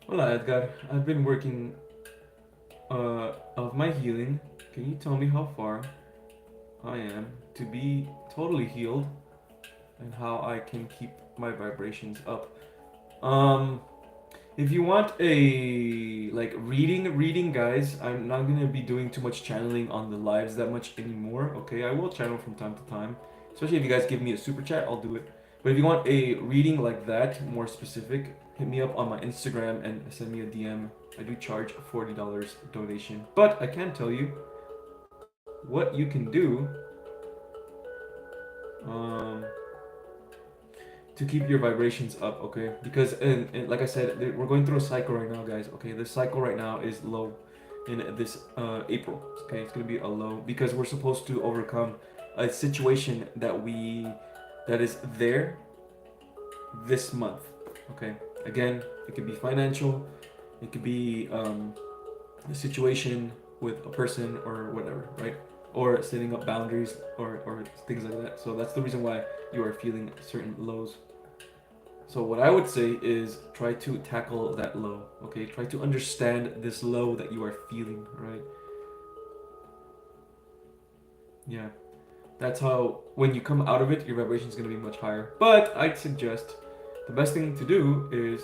Hola, Edgar. I've been working of my healing. Can you tell me how far I am to be totally healed and how I can keep my vibrations up? If you want a like reading, guys, I'm not gonna be doing too much channeling on the lives that much anymore. Okay, I will channel from time to time, especially if you guys give me a super chat, I'll do it. But if you want a reading like that, more specific, hit me up on my Instagram and send me a DM. I do charge $40 donation, but I can tell you what you can do to keep your vibrations up, okay? Because, and like I said, we're going through a cycle right now, guys, okay? The cycle right now is low in this April, okay? It's gonna be a low because we're supposed to overcome a situation that is there this month, okay? Again, it could be financial, it could be a situation with a person or whatever, right? Or setting up boundaries or things like that. So that's the reason why you are feeling certain lows. So what I would say is try to tackle that low, okay? Try to understand this low that you are feeling, right? Yeah. That's how, when you come out of it, your vibration is going to be much higher. But I'd suggest the best thing to do is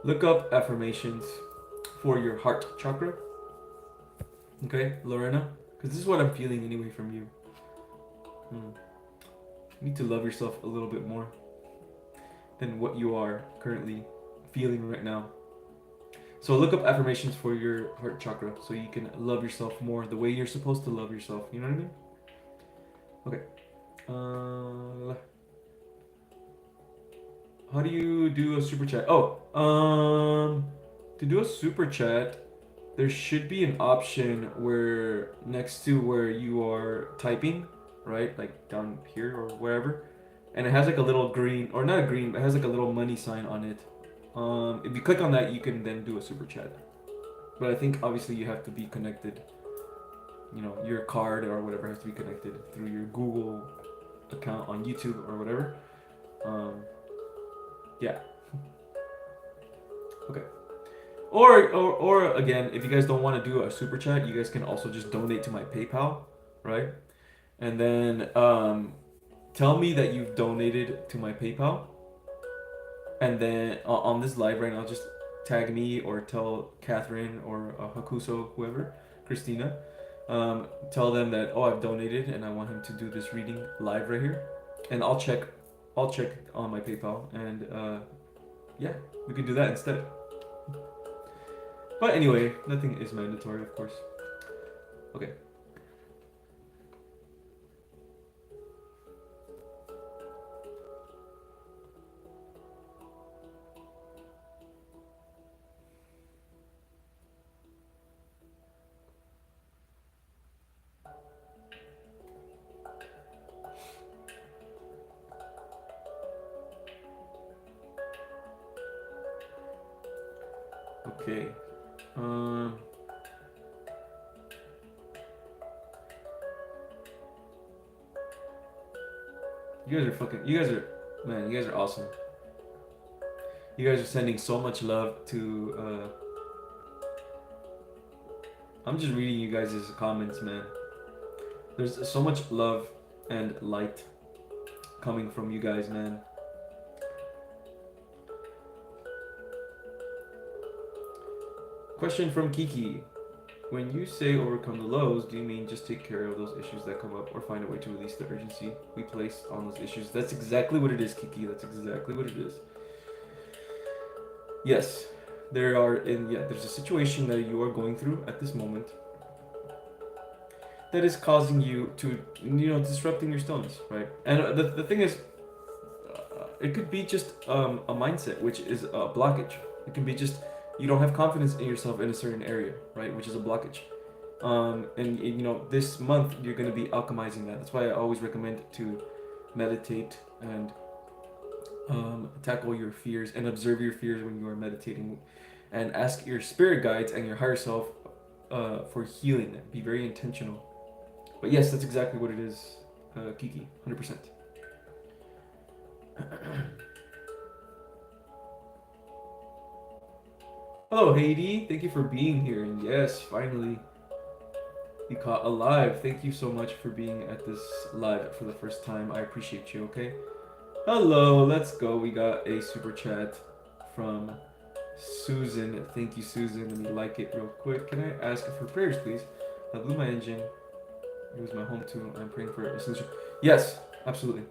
look up affirmations for your heart chakra. Okay, Lorena? Because this is what I'm feeling anyway from you. You need to love yourself a little bit more than what you are currently feeling right now. So look up affirmations for your heart chakra so you can love yourself more the way you're supposed to love yourself. You know what I mean? Okay. How do you do a super chat? To do a super chat, there should be an option where next to where you are typing, right? Like down here or wherever. And it has like a little green, or not a green, but it has like a little money sign on it. If you click on that, you can then do a super chat. But I think obviously you have to be connected. You know, your card or whatever has to be connected through your Google account on YouTube or whatever. Yeah. Okay. Or again, if you guys don't want to do a super chat, you guys can also just donate to my PayPal, right? And then tell me that you've donated to my PayPal. And then on this live right now, just tag me or tell Catherine or Hakuso, whoever, Christina. Tell them that, oh, I've donated and I want him to do this reading live right here. And I'll check on my PayPal and yeah, we can do that instead. But anyway, nothing is mandatory, of course. Okay. Okay. You guys are fucking. You guys are, man. You guys are awesome. You guys are sending so much love to. I'm just reading you guys' comments, man. There's so much love and light coming from you guys, man. Question from Kiki. When you say overcome the lows, do you mean just take care of those issues that come up or find a way to release the urgency we place on those issues? That's exactly what it is, Kiki. That's exactly what it is. Yes, there's a situation that you are going through at this moment that is causing you to, disrupting your stillness, right? And the thing is, it could be just a mindset, which is a blockage. It can be just you don't have confidence in yourself in a certain area, right? Which is a blockage. And this month you're going to be alchemizing that. That's why I always recommend to meditate and tackle your fears and observe your fears when you are meditating, and ask your spirit guides and your higher self for healing. Be very intentional. But yes, that's exactly what it is, Kiki, 100%. Hello, Haiti. Thank you for being here. And yes, finally, you caught alive. Thank you so much for being at this live for the first time. I appreciate you, okay? Hello, let's go. We got a super chat from Susan. Thank you, Susan. Let me like it real quick. Can I ask for prayers, please? I blew my engine. It was my home too. I'm praying for a solution. Yes, absolutely.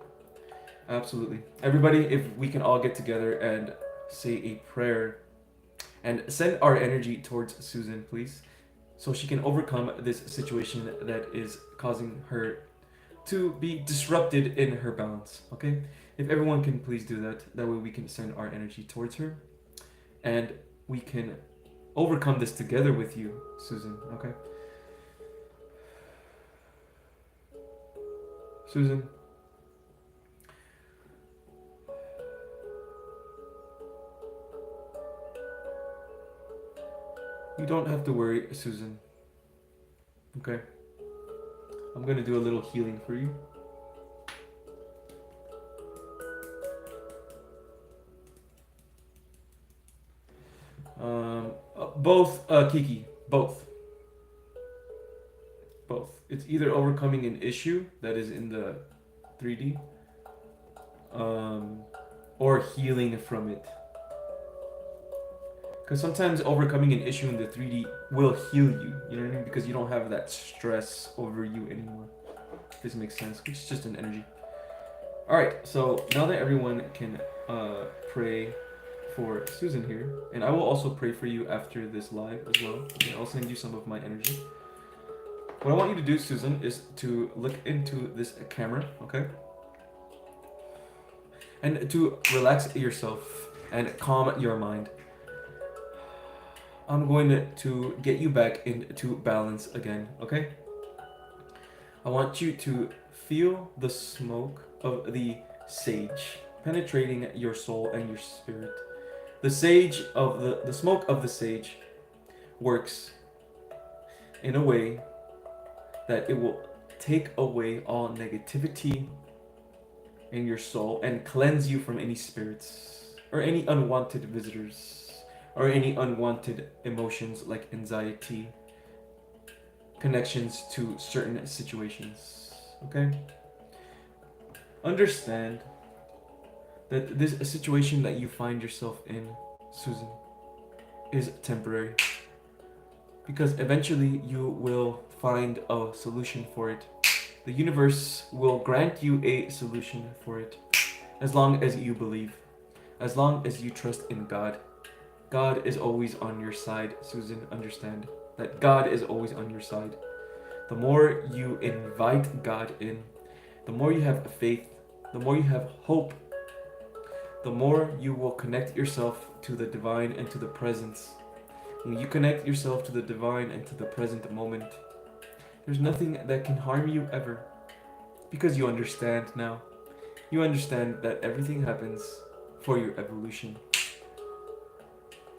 Absolutely. Everybody, if we can all get together and say a prayer and send our energy towards Susan, please, so she can overcome this situation that is causing her to be disrupted in her balance, okay? If everyone can please do that, that way we can send our energy towards her and we can overcome this together with you, Susan, okay? Susan. You don't have to worry, Susan. Okay? I'm gonna do a little healing for you. Both, Kiki. Both. It's either overcoming an issue that is in the 3D, or healing from it. Because sometimes overcoming an issue in the 3D will heal you, you know what I mean? Because you don't have that stress over you anymore. If this makes sense, which is just an energy. Alright, so now that everyone can pray for Susan here, and I will also pray for you after this live as well. Okay, I'll send you some of my energy. What I want you to do, Susan, is to look into this camera, okay? And to relax yourself and calm your mind. I'm going to get you back into balance again, okay? I want you to feel the smoke of the sage penetrating your soul and your spirit. The smoke of the sage works in a way that it will take away all negativity in your soul and cleanse you from any spirits or any unwanted visitors or any unwanted emotions like anxiety, connections to certain situations, okay? Understand that this situation that you find yourself in, Susan, is temporary. Because eventually you will find a solution for it. The universe will grant you a solution for it. As long as you believe. As long as you trust in God. God is always on your side, Susan. Understand that God is always on your side. The more you invite God in, the more you have faith, the more you have hope, the more you will connect yourself to the divine and to the presence. When you connect yourself to the divine and to the present moment, there's nothing that can harm you ever. Because you understand now. You understand that everything happens for your evolution.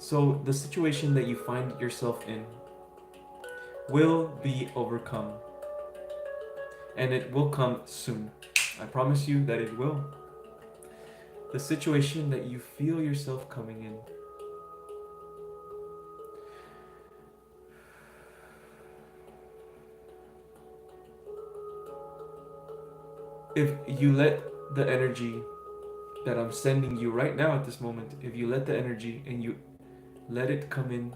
So the situation that you find yourself in will be overcome. And it will come soon. I promise you that it will. The situation that you feel yourself coming in, if you let the energy that I'm sending you right now at this moment, if you let the energy and you let it come in,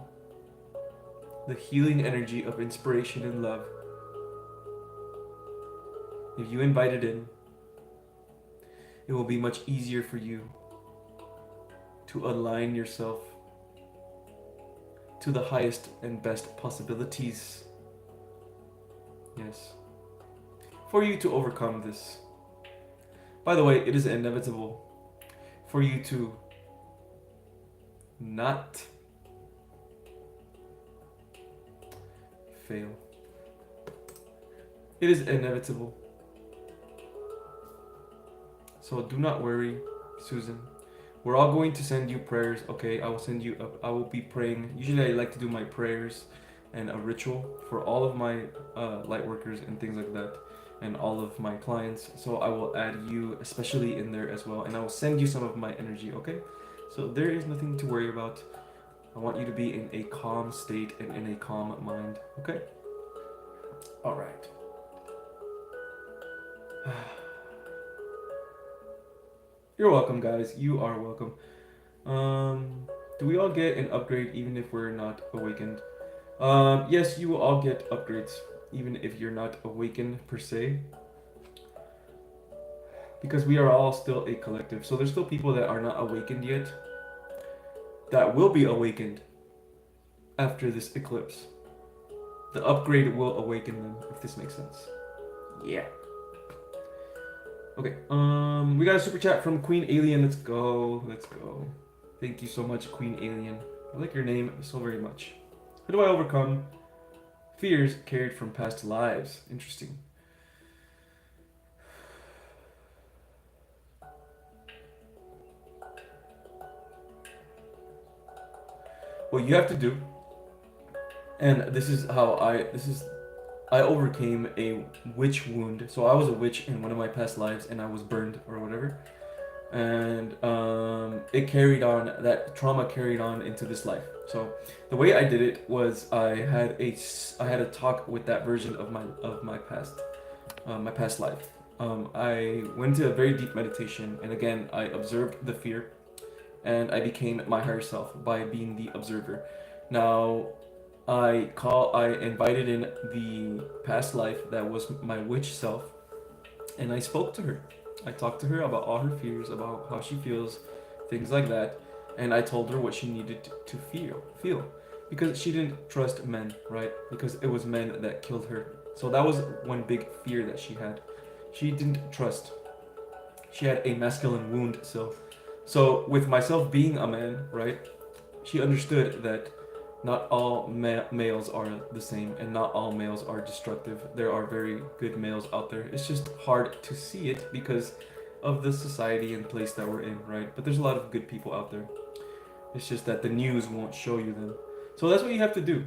the healing energy of inspiration and love, if you invite it in, it will be much easier for you to align yourself to the highest and best possibilities. Yes. For you to overcome this. By the way, it is inevitable for you to not fail. It is inevitable. So do not worry, Susan. We're all going to send you prayers, okay? I will be praying. Usually I like to do my prayers and a ritual for all of my light workers and things like that, and all of my clients. So I will add you especially in there as well, and I will send you some of my energy, okay? So there is nothing to worry about. I want you to be in a calm state and in a calm mind, okay? All right. You're welcome, guys. You are welcome. Do we all get an upgrade even if we're not awakened? Yes, you will all get upgrades even if you're not awakened per se. Because we are all still a collective. So there's still people that are not awakened yet that will be awakened after this eclipse. The upgrade will awaken them, if this makes sense. Yeah. Okay, we got a super chat from Queen Alien. Let's go. Let's go. Thank you so much, Queen Alien. I like your name so very much. How do I overcome fears carried from past lives? Interesting. What you have to do, and this is how I overcame a witch wound. So I was a witch in one of my past lives and I was burned or whatever. And it carried on, that trauma carried on into this life. So the way I did it was I had a talk with that version of my past life. I went into a very deep meditation, and again I observed the fear, and I became my higher self by being the observer. Now I invited in the past life that was my witch self, and I spoke to her. I talked to her about all her fears, about how she feels, things like that, and I told her what she needed to feel, because she didn't trust men, right? Because it was men that killed her. So that was one big fear that she had. She didn't trust. She had a masculine wound, so with myself being a man, right? She understood that not all males are the same, and not all males are destructive. There are very good males out there. It's just hard to see it because of the society and place that we're in, right? But there's a lot of good people out there. It's just that the news won't show you them. So that's what you have to do.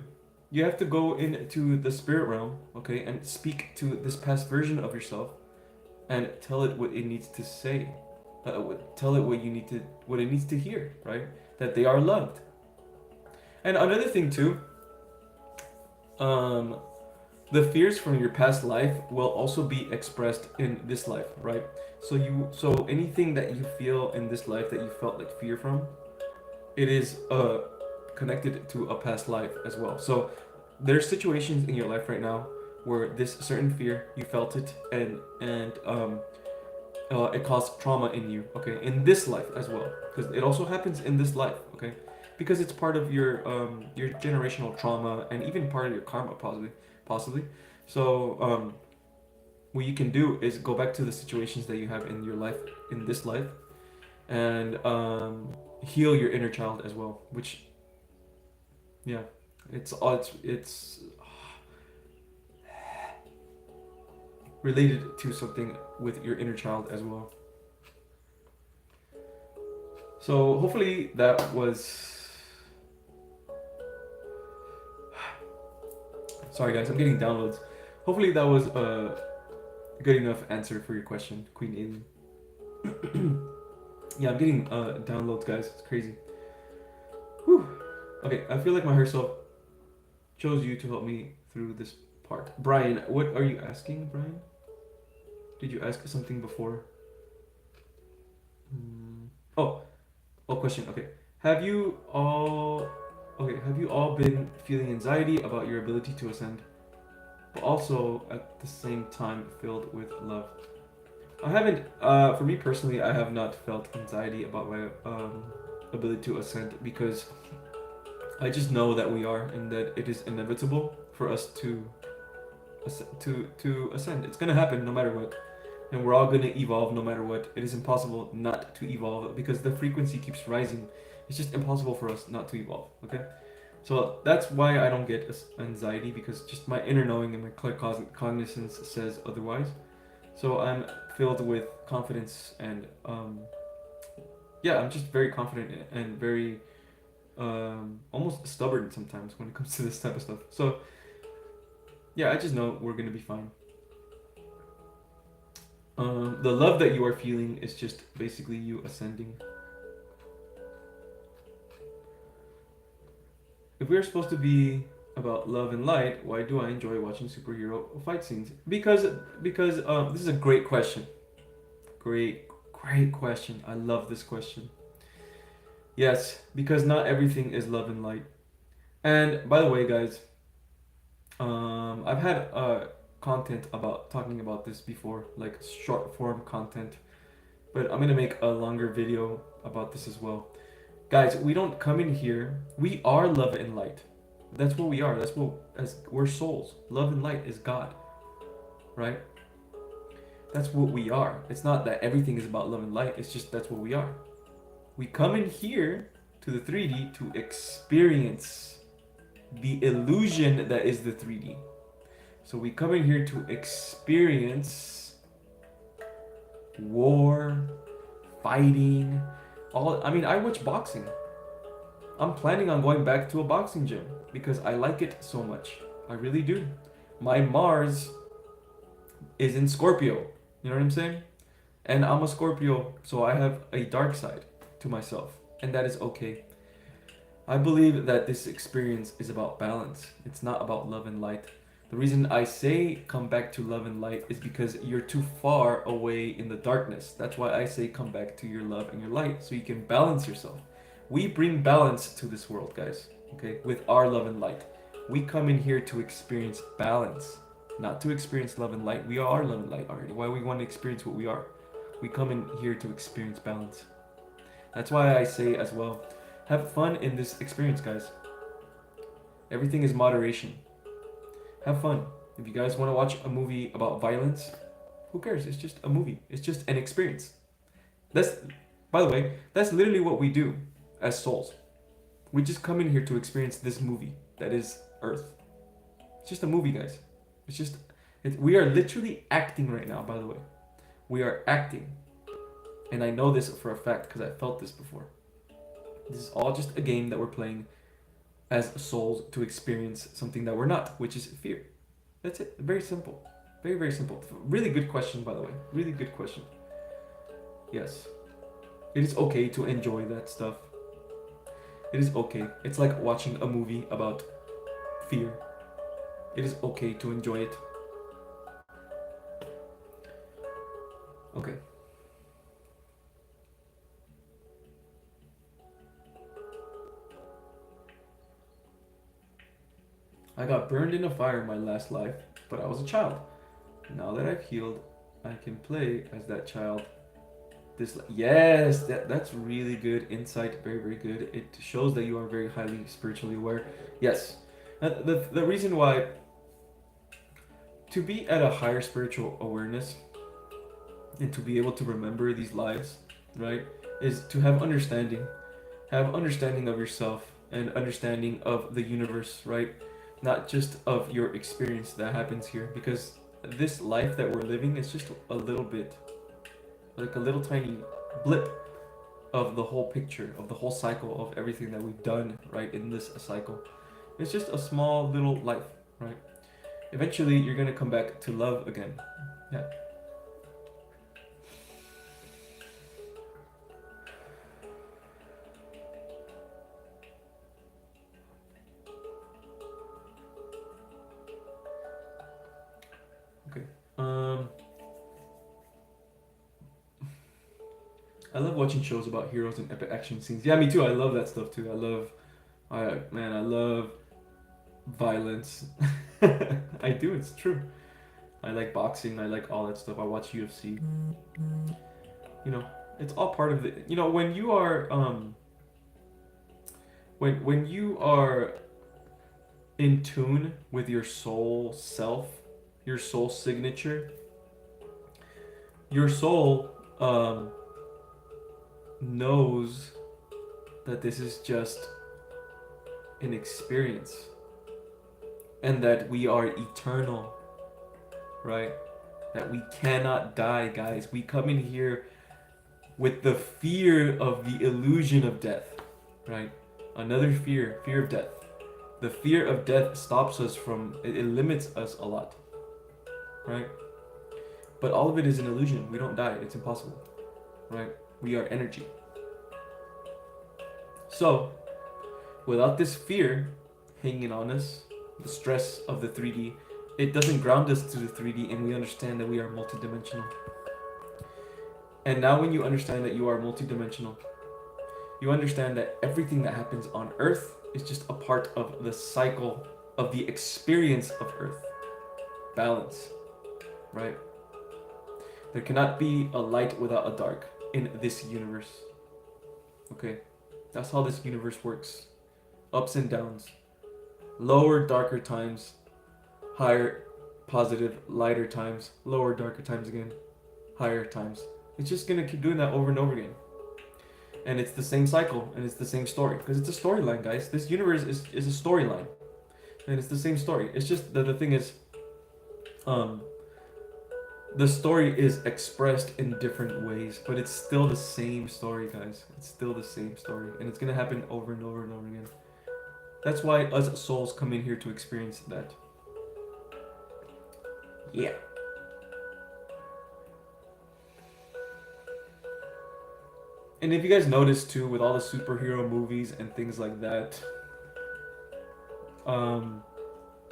You have to go into the spirit realm, okay, and speak to this past version of yourself and tell it what it needs to say. Tell it what it needs to hear, right? That they are loved. And another thing too, the fears from your past life will also be expressed in this life, right? So anything that you feel in this life that you felt like fear from, it is connected to a past life as well. So there's situations in your life right now where this certain fear, you felt it, and it caused trauma in you, okay, in this life as well, because it also happens in this life, okay, because it's part of your generational trauma and even part of your karma, possibly. So what you can do is go back to the situations that you have in your life, in this life, and heal your inner child as well, which, yeah, it's related to something with your inner child as well. So hopefully that was Sorry guys, I'm getting downloads. Hopefully that was a good enough answer for your question, Queen Alien. Yeah, I'm getting downloads, guys. It's crazy. Whew. Okay, I feel like my higher self chose you to help me through this part. Brian, what are you asking, Brian? Did you ask something before? Oh, question. Okay. Have you all been feeling anxiety about your ability to ascend, but also at the same time filled with love? I haven't. For me personally, I have not felt anxiety about my ability to ascend because I just know that we are, and that it is inevitable for us to ascend. It's gonna happen no matter what, and we're all gonna evolve no matter what. It is impossible not to evolve because the frequency keeps rising. It's just impossible for us not to evolve. Okay, so that's why I don't get anxiety, because just my inner knowing and my clear cognizance says otherwise. So I'm filled with confidence and yeah, I'm just very confident and very almost stubborn sometimes when it comes to this type of stuff. So yeah, I just know we're gonna be fine. The love that you are feeling is just basically you ascending. If we're supposed to be about love and light, why do I enjoy watching superhero fight scenes? Because this is a great question. Great question. I love this question. Yes, because not everything is love and light. And by the way, guys, I've had content about talking about this before, like short form content, but I'm gonna make a longer video about this as well. Guys, we don't come in here. We are love and light. That's what we are. That's what, as we're souls. Love and light is God, right? That's what we are. It's not that everything is about love and light. It's just that's what we are. We come in here to the 3D to experience the illusion that is the 3D. So we come in here to experience war, fighting, I watch boxing. I'm planning on going back to a boxing gym because I like it so much. I really do. My Mars is in Scorpio. You know what I'm saying? And I'm a Scorpio, so I have a dark side to myself, and that is okay. I believe that this experience is about balance. It's not about love and light. The reason I say come back to love and light is because you're too far away in the darkness. That's why I say come back to your love and your light, so you can balance yourself. We bring balance to this world, guys, okay, with our love and light. We come in here to experience balance, not to experience love and light. We are love and light already. Why we want to experience what we are? We come in here to experience balance. That's why I say as well, have fun in this experience, guys. Everything is moderation. Have fun. If you guys want to watch a movie about violence, who cares? It's just a movie. It's just an experience. By the way, that's literally what we do as souls. We just come in here to experience this movie that is Earth. It's just a movie, guys. We are literally acting right now, by the way. We are acting. And I know this for a fact because I felt this before. This is all just a game that we're playing as souls to experience something that we're not, which is fear. That's it. Very simple. Very, very simple. Really good question, by the way. Really good question. Yes. It is okay to enjoy that stuff. It is okay. It's like watching a movie about fear. It is okay to enjoy it. Okay. I got burned in a fire in my last life, but I was a child. Now that I've healed, I can play as that child. Yes, that's really good insight. Very, very good. It shows that you are very highly spiritually aware. Yes. The reason why, to be at a higher spiritual awareness and to be able to remember these lives, right, is to have understanding. Have understanding of yourself and understanding of the universe, right? Not just of your experience that happens here, because this life that we're living is just a little bit, like a little tiny blip of the whole picture, of the whole cycle of everything that we've done, right, in this cycle. It's just a small little life, right? eventually you're gonna come back to love again. Yeah. Okay. I love watching shows about heroes and epic action scenes. Yeah, me too. I love that stuff too. I love violence. I do. It's true. I like boxing. I like all that stuff. I watch UFC. You know, it's all part of the. You know, when you are when you are in tune with your soul self, your soul signature, your soul knows that this is just an experience and that we are eternal, right? That we cannot die, guys. We come in here with the fear of the illusion of death, right? Another fear, fear of death. The fear of death stops us from, it limits us a lot, right? But all of it is an illusion. We don't die. It's impossible, right? We are energy. So, without this fear hanging on us, the stress of the 3D, it doesn't ground us to the 3D, and we understand that we are multidimensional. And now when you understand that you are multidimensional, you understand that everything that happens on Earth is just a part of the cycle of the experience of Earth. Balance, right? There cannot be a light without a dark in this universe. Okay? That's how this universe works. Ups and downs. Lower, darker times. Higher, positive, lighter times. Lower, darker times again. Higher times. It's just gonna keep doing that over and over again. And it's the same cycle, and it's the same story. Because it's a storyline, guys. This universe is a storyline. And it's the same story. It's just that the thing is, the story is expressed in different ways, but it's still the same story, guys. It's still the same story, and it's gonna happen over and over and over again. That's why us souls come in here to experience that. Yeah. And if you guys notice too, with all the superhero movies and things like that,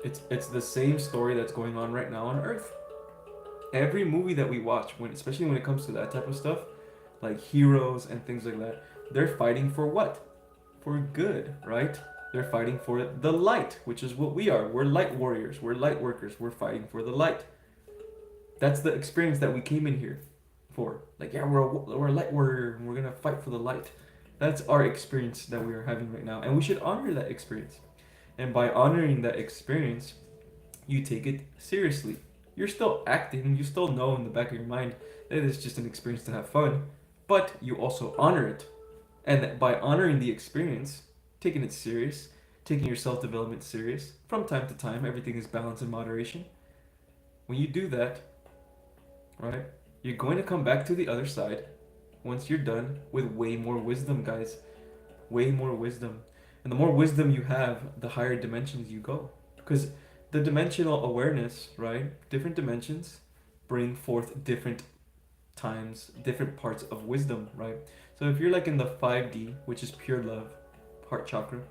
it's the same story that's going on right now on Earth. Every movie that we watch, especially when it comes to that type of stuff, like heroes and things like that, they're fighting for what? For good, right? They're fighting for the light, which is what we are. We're light warriors. We're light workers. We're fighting for the light. That's the experience that we came in here for. Like, yeah, we're a light warrior, and we're gonna fight for the light. That's our experience that we are having right now, and we should honor that experience. And by honoring that experience, you take it seriously. You're still acting, you still know in the back of your mind that it's just an experience to have fun, but you also honor it. And by honoring the experience, taking it serious, taking your self-development serious, from time to time, everything is balance and moderation. When you do that, right, you're going to come back to the other side once you're done with way more wisdom, guys. Way more wisdom. And the more wisdom you have, the higher dimensions you go. Because the dimensional awareness, right? Different dimensions bring forth different times, different parts of wisdom, right? So if you're like in the 5D, which is pure love, heart chakra,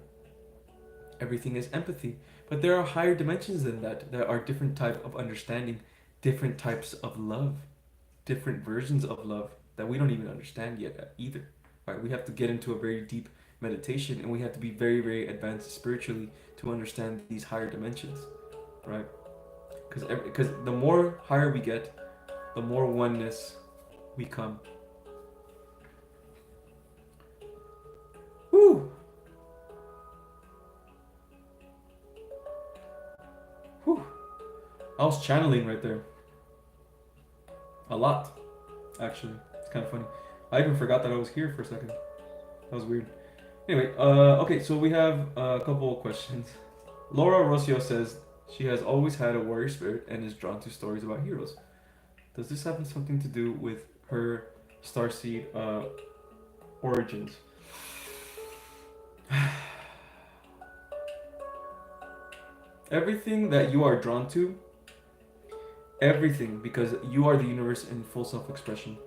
everything is empathy. But there are higher dimensions than that. There are different type of understanding, different types of love, different versions of love that we don't even understand yet either. Right? We have to get into a very deep meditation, and we have to be very, very advanced spiritually to understand these higher dimensions, right? Because the more higher we get, the more oneness we come. Woo! Whew. I was channeling right there. A lot, actually. It's kind of funny. I even forgot that I was here for a second. That was weird. Anyway, okay, so we have a couple of questions. Laura Rocio says she has always had a warrior spirit and is drawn to stories about heroes. Does this have something to do with her Starseed origins? Everything that you are drawn to, everything, because you are the universe in full self-expression.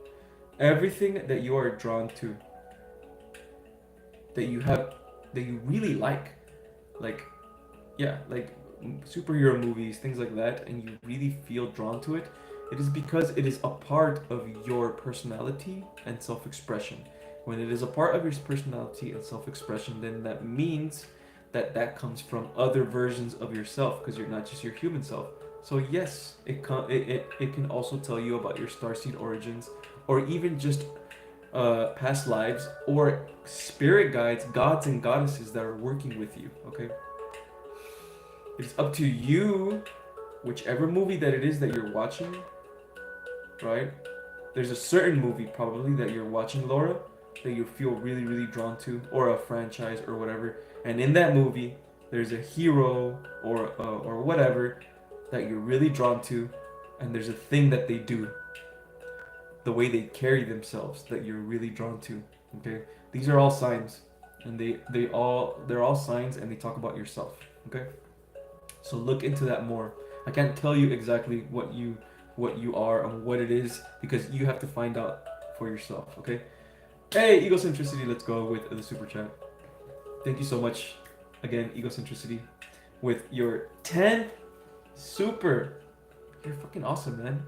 Everything that you are drawn to, that you have, that you really like, yeah, like superhero movies, things like that, and you really feel drawn to it, it is because it is a part of your personality and self-expression. When it is a part of your personality and self-expression, then that means that that comes from other versions of yourself, because you're not just your human self. So yes, it can also tell you about your starseed origins, or even just past lives, or spirit guides, gods and goddesses that are working with you. Okay, it's up to you, whichever movie that it is that you're watching, right? There's a certain movie probably that you're watching, Laura, that you feel really, really drawn to, or a franchise or whatever. And in that movie, there's a hero or whatever that you're really drawn to, and there's a thing that they do, the way they carry themselves that you're really drawn to. Okay, these are all signs, and they're all signs, and they talk about yourself. Okay, so look into that more. I can't tell you exactly what you are and what it is, because you have to find out for yourself. Okay. Hey, egocentricity. Let's go with the super chat. Thank you so much again, egocentricity, with your 10th super. You're fucking awesome, man.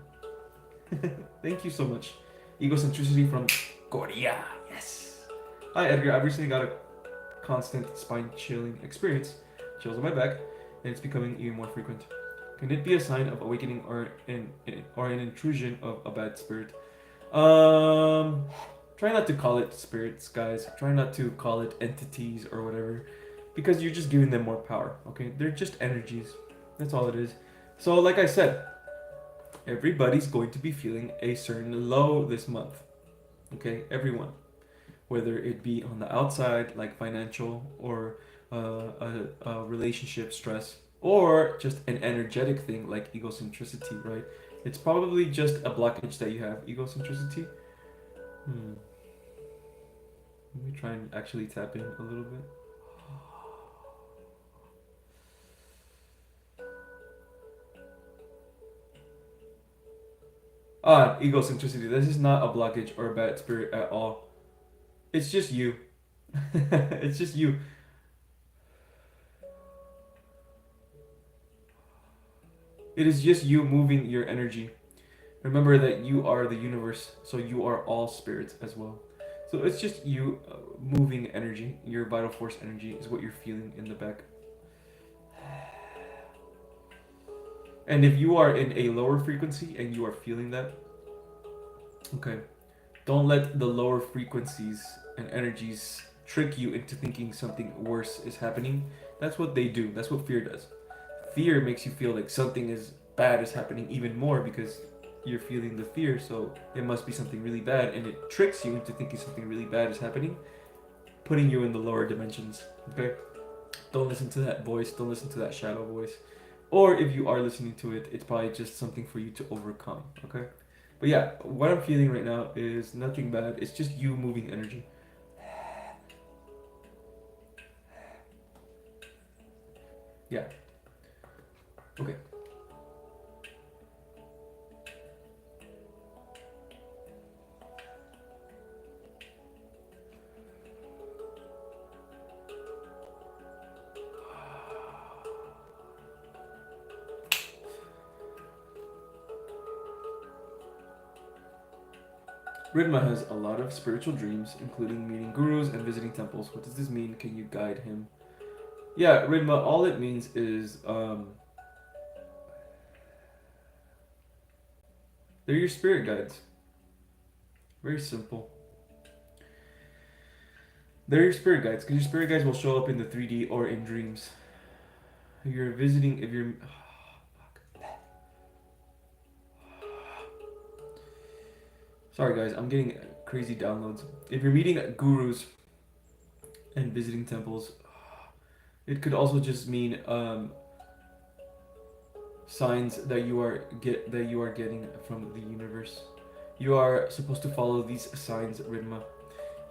Thank you so much. Egocentricity from Korea. Yes. Hi, Edgar. I've recently got a constant spine chilling experience. Chills on my back, and it's becoming even more frequent. Can it be a sign of awakening or an intrusion of a bad spirit? Try not to call it spirits, guys. Try not to call it entities or whatever, because you're just giving them more power. Okay, they're just energies. That's all it is. So, like I said, everybody's going to be feeling a certain low this month. Okay, everyone, whether it be on the outside, like financial, or a relationship stress, or just an energetic thing like egocentricity, right? It's probably just a blockage that you have, egocentricity. Let me try and actually tap in a little bit. Egocentricity. This is not a blockage or a bad spirit at all. It's just you. It's just you. It is just you moving your energy. Remember that you are the universe, so you are all spirits as well. So it's just you moving energy. Your vital force energy is what you're feeling in the back. And if you are in a lower frequency and you are feeling that, okay, don't let the lower frequencies and energies trick you into thinking something worse is happening. That's what they do. That's what fear does. Fear makes you feel like something is bad is happening even more, because you're feeling the fear, so it must be something really bad, and it tricks you into thinking something really bad is happening, putting you in the lower dimensions. Okay? Don't listen to that voice. Don't listen to that shadow voice. Or if you are listening to it, it's probably just something for you to overcome. Okay? But yeah, what I'm feeling right now is nothing bad. It's just you moving energy. Yeah. Okay. Ridma has a lot of spiritual dreams, including meeting gurus and visiting temples. What does this mean? Can you guide him? Yeah, Ridma, all it means is they're your spirit guides. Very simple. They're your spirit guides, because your spirit guides will show up in the 3D or in dreams. If you're visiting, if you're... Sorry guys, I'm getting crazy downloads. If you're meeting gurus and visiting temples, it could also just mean signs that you are getting from the universe. You are supposed to follow these signs, Ridma.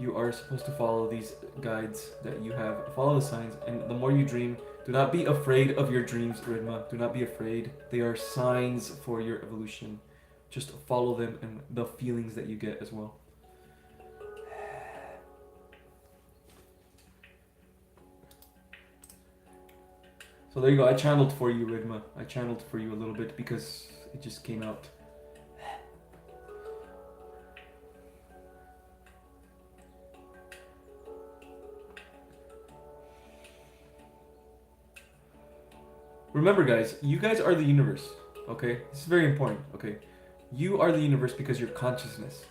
You are supposed to follow these guides that you have. Follow the signs, and the more you dream, do not be afraid of your dreams, Ridma. Do not be afraid. They are signs for your evolution. Just follow them and the feelings that you get as well. So there you go. I channeled for you, Ridma. I channeled for you a little bit because it just came out. Remember, guys, you guys are the universe, okay? This is very important, okay? You are the universe because you're consciousness.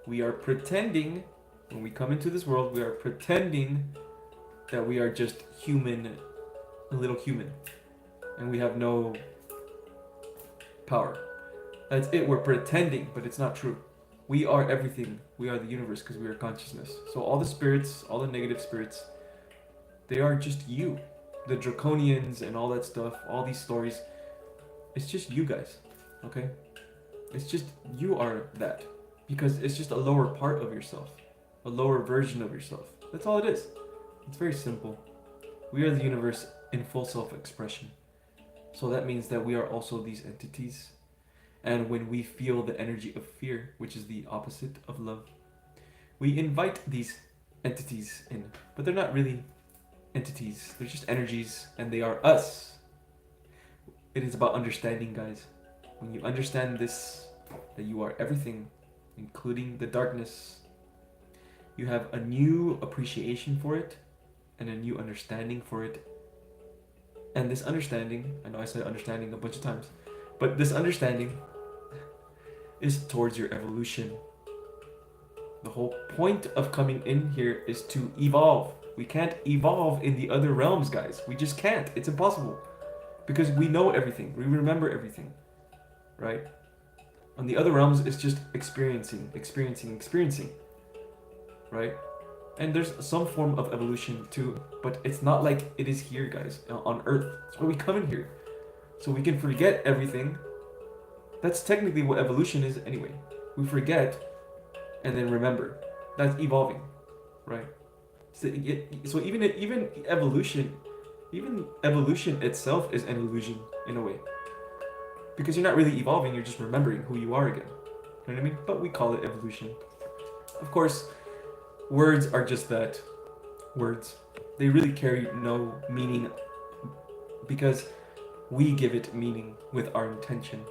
We are pretending, when we come into this world, we are pretending that we are just human, a little human, and we have no power. That's it, we're pretending, but it's not true. We are everything. We are the universe because we are consciousness. So all the spirits, all the negative spirits, they are just you. The draconians and all that stuff, all these stories, it's just you guys, okay? It's just, you are that. Because it's just a lower part of yourself. A lower version of yourself. That's all it is. It's very simple. We are the universe in full self-expression. So that means that we are also these entities. And when we feel the energy of fear, which is the opposite of love, we invite these entities in. But they're not really entities. They're just energies, and they are us. It is about understanding, guys. When you understand this, that you are everything, including the darkness, you have a new appreciation for it and a new understanding for it. And this understanding, I know I said understanding a bunch of times, but this understanding is towards your evolution. The whole point of coming in here is to evolve. We can't evolve in the other realms, guys. We just can't. It's impossible. Because we know everything. We remember everything. Right? On the other realms, it's just experiencing. Right? And there's some form of evolution too. But it's not like it is here, guys. On Earth. That's why we come in here. So we can forget everything. That's technically what evolution is anyway. We forget and then remember. That's evolving. Right? So even evolution itself is an illusion in a way, because you're not really evolving, you're just remembering who you are again. You know what I mean? But we call it evolution. Of course, words are just that, words. They really carry no meaning because we give it meaning with our intention.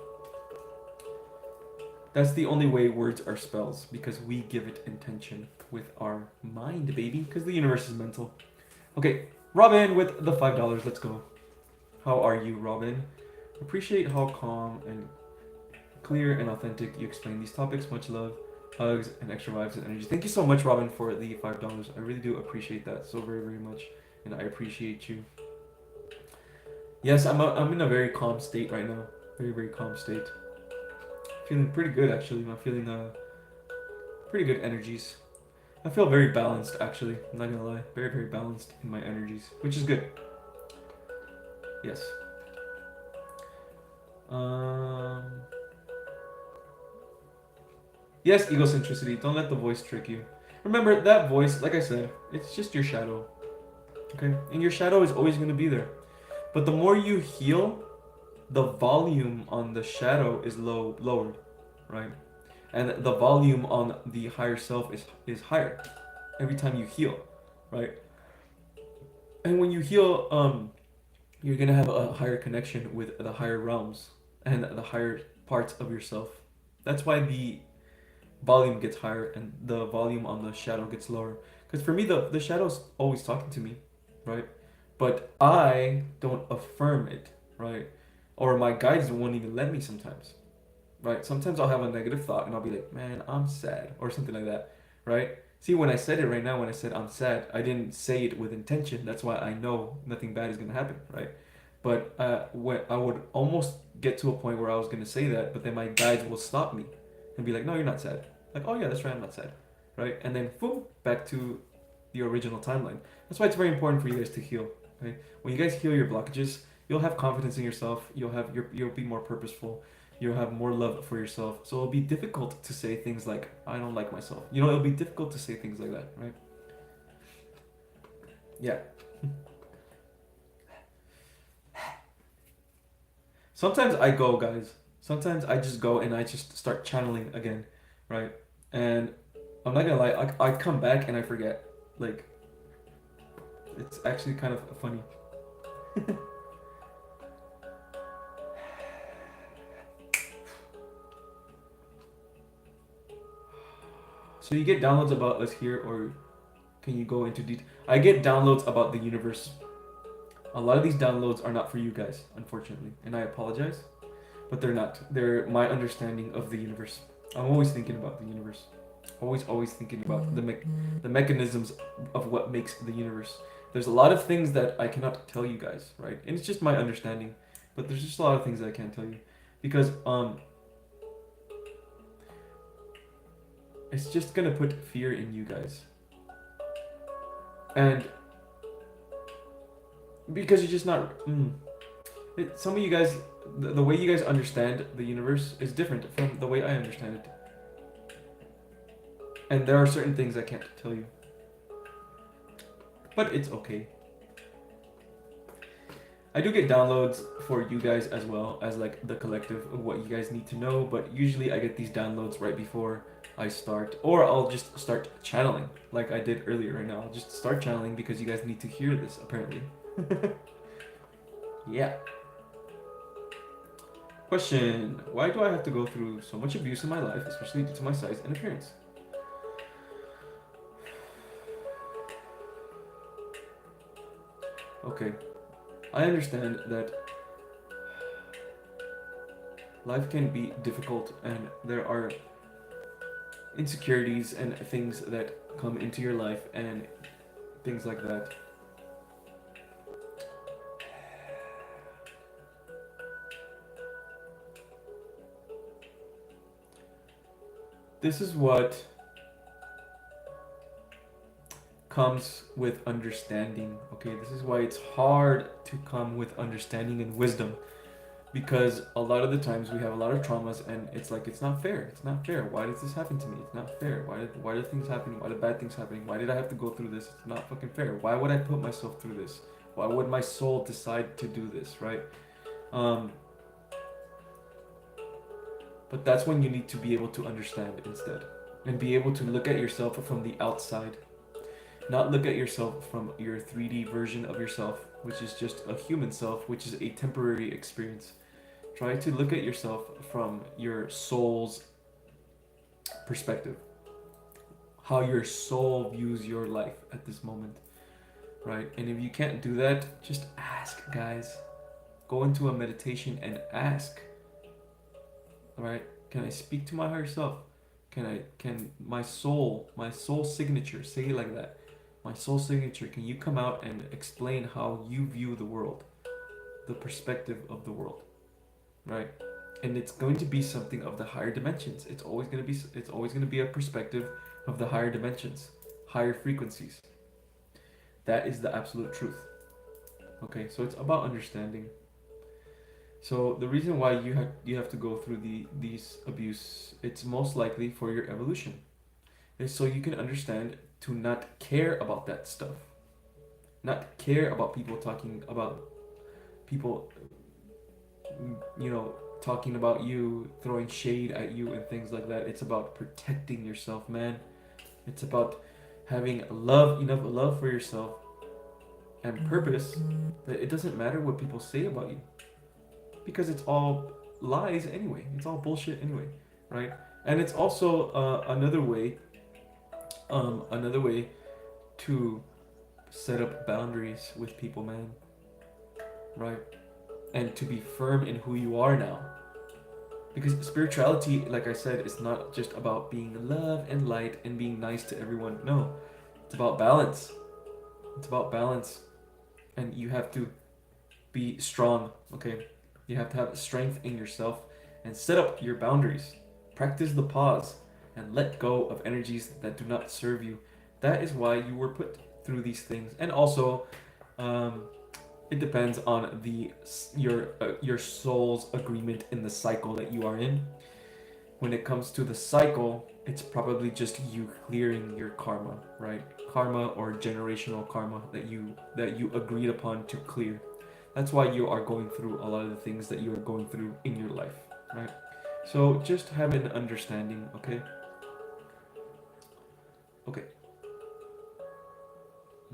That's the only way words are spells, because we give it intention with our mind, baby, because the universe is mental. Okay, Robin with the $5, let's go. How are you, Robin? Appreciate how calm and clear and authentic you explain these topics. Much love, hugs, and extra vibes and energy. Thank you so much, Robin, for the $5. I really do appreciate that so very, very much, and I appreciate you. Yes, I'm in a very calm state right now. Very, very calm state. Feeling pretty good, actually. I'm feeling pretty good energies. I feel very balanced, actually. I'm not gonna lie. Very, very balanced in my energies, which is good. Yes. Yes, egocentricity. Don't let the voice trick you. Remember, that voice, like I said, it's just your shadow. Okay? And your shadow is always gonna be there. But the more you heal, the volume on the shadow is lowered, right? And the volume on the higher self is higher every time you heal, right? And when you heal, you're gonna have a higher connection with the higher realms and the higher parts of yourself. That's why the volume gets higher and the volume on the shadow gets lower. Because for me, the shadow's always talking to me, right? But I don't affirm it, right? Or my guides won't even let me sometimes, right? Sometimes I'll have a negative thought and I'll be like, man, I'm sad, or something like that, right? See, when I said it right now, when I said I'm sad, I didn't say it with intention. That's why I know nothing bad is going to happen, right? But when I would almost get to a point where I was going to say that, but then my guides will stop me and be like, no, you're not sad. Like, oh yeah, that's right, I'm not sad, right? And then, boom, back to the original timeline. That's why it's very important for you guys to heal, right? When you guys heal your blockages, you'll have confidence in yourself. You'll be more purposeful. You'll have more love for yourself. So it'll be difficult to say things like, I don't like myself. You know, it'll be difficult to say things like that, right? Yeah. Sometimes I go, guys. Sometimes I just go and I just start channeling again, right? And I'm not gonna lie, I come back and I forget. Like, it's actually kind of funny. So you get downloads about us here, or can you go into detail? I get downloads about the universe. A lot of these downloads are not for you guys, unfortunately, and I apologize, but they're not. They're my understanding of the universe. I'm always thinking about the universe. Always thinking about the mechanisms of what makes the universe. There's a lot of things that I cannot tell you guys, right? And it's just my understanding, but there's just a lot of things that I can't tell you because it's just gonna put fear in you guys. And because you're just not some of you guys, the way you guys understand the universe is different from the way I understand it. And there are certain things I can't tell you. But it's okay. I do get downloads for you guys as well as like the collective of what you guys need to know, but usually I get these downloads right before I start, or I'll just start channeling like I did earlier right now. I'll just start channeling because you guys need to hear this apparently. Yeah. Question: why do I have to go through so much abuse in my life, especially due to my size and appearance? Okay, I understand that life can be difficult and there are insecurities and things that come into your life and things like that. This is what comes with understanding, okay? This is why it's hard to come with understanding and wisdom, because a lot of the times we have a lot of traumas and it's like, it's not fair. It's not fair. Why does this happen to me? It's not fair. Why did things happen? Why did bad things happen? Why did I have to go through this? It's not fucking fair. Why would I put myself through this? Why would my soul decide to do this, right? But that's when you need to be able to understand instead, and be able to look at yourself from the outside. Not look at yourself from your 3D version of yourself, which is just a human self, which is a temporary experience. Try to look at yourself from your soul's perspective. How your soul views your life at this moment, right? And if you can't do that, just ask, guys. Go into a meditation and ask. All right? Can I speak to my higher self? Can my soul signature, say it like that. My soul signature, can you come out and explain how you view the world, the perspective of the world, right? And it's going to be something of the higher dimensions. It's always going to be a perspective of the higher dimensions, higher frequencies. That is the absolute truth. Okay, so it's about understanding. So the reason why you have to go through these abuse, it's most likely for your evolution. Is so you can understand to not care about that stuff. Not care about people talking about people, talking about you, throwing shade at you and things like that. It's about protecting yourself, man. It's about having enough love for yourself and purpose that it doesn't matter what people say about you. Because it's all lies anyway. It's all bullshit anyway, right? And it's also another way to set up boundaries with people, man, right? And to be firm in who you are now. Because spirituality, like I said, is not just about being love and light and being nice to everyone. No, it's about balance. It's about balance. And you have to be strong, okay? You have to have strength in yourself and set up your boundaries. Practice the pause and let go of energies that do not serve you. That is why you were put through these things. And also, it depends on your soul's agreement in the cycle that you are in. When it comes to the cycle, it's probably just you clearing your karma, right? Karma or generational karma that you agreed upon to clear. That's why you are going through a lot of the things that you are going through in your life, right? So just have an understanding, okay? Okay.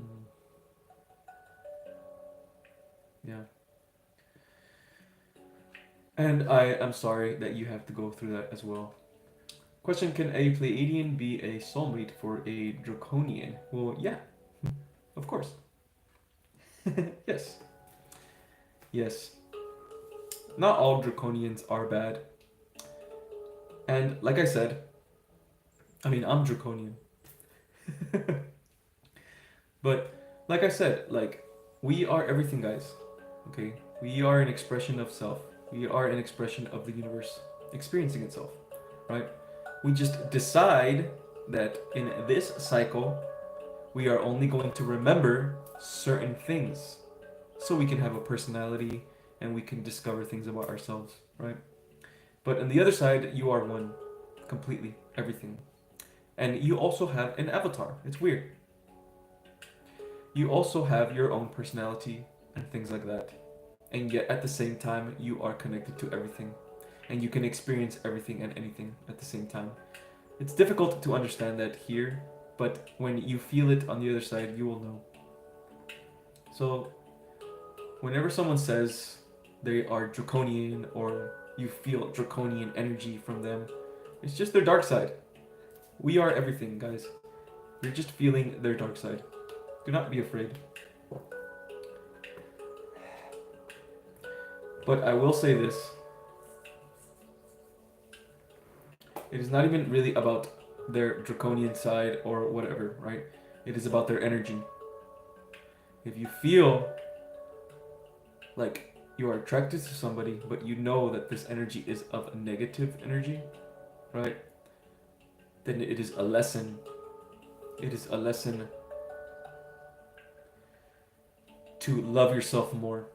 Mm, yeah. And I am sorry that you have to go through that as well. Question: can a Pleiadian be a soulmate for a Draconian? Well, yeah, of course. Yes. Yes. Not all Draconians are bad. And like I said, I mean, I'm Draconian. But like I said, like, we are everything, guys. Okay? We are an expression of self. We are an expression of the universe experiencing itself, right? We just decide that in this cycle, we are only going to remember certain things so we can have a personality and we can discover things about ourselves, right? But on the other side, you are one, completely, everything. And you also have an avatar. It's weird. You also have your own personality and things like that. And yet at the same time, you are connected to everything. And you can experience everything and anything at the same time. It's difficult to understand that here, but when you feel it on the other side, you will know. So, whenever someone says they are draconian or you feel draconian energy from them, it's just their dark side. We are everything, guys. You're just feeling their dark side. Do not be afraid. But I will say this. It is not even really about their draconian side or whatever, right? It is about their energy. If you feel like you are attracted to somebody, but you know that this energy is of a negative energy, right? Then it is a lesson. It is a lesson to love yourself more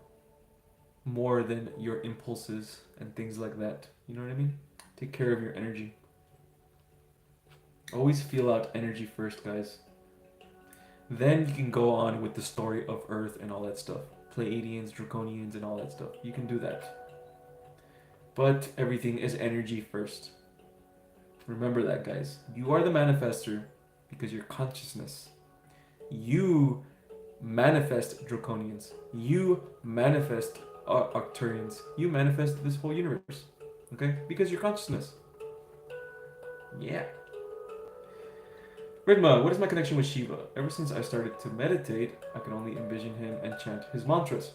than your impulses and things like that. You know what I mean? Take care of your energy. Always feel out energy first, guys. Then you can go on with the story of Earth and all that stuff. Pleiadians, Draconians, and all that stuff. You can do that. But everything is energy first. Remember that, guys. You are the manifester because your consciousness. You manifest Draconians. You manifest Arcturians. You manifest this whole universe. Okay? Because your consciousness. Yeah. Ridma, what is my connection with Shiva? Ever since I started to meditate, I can only envision him and chant his mantras.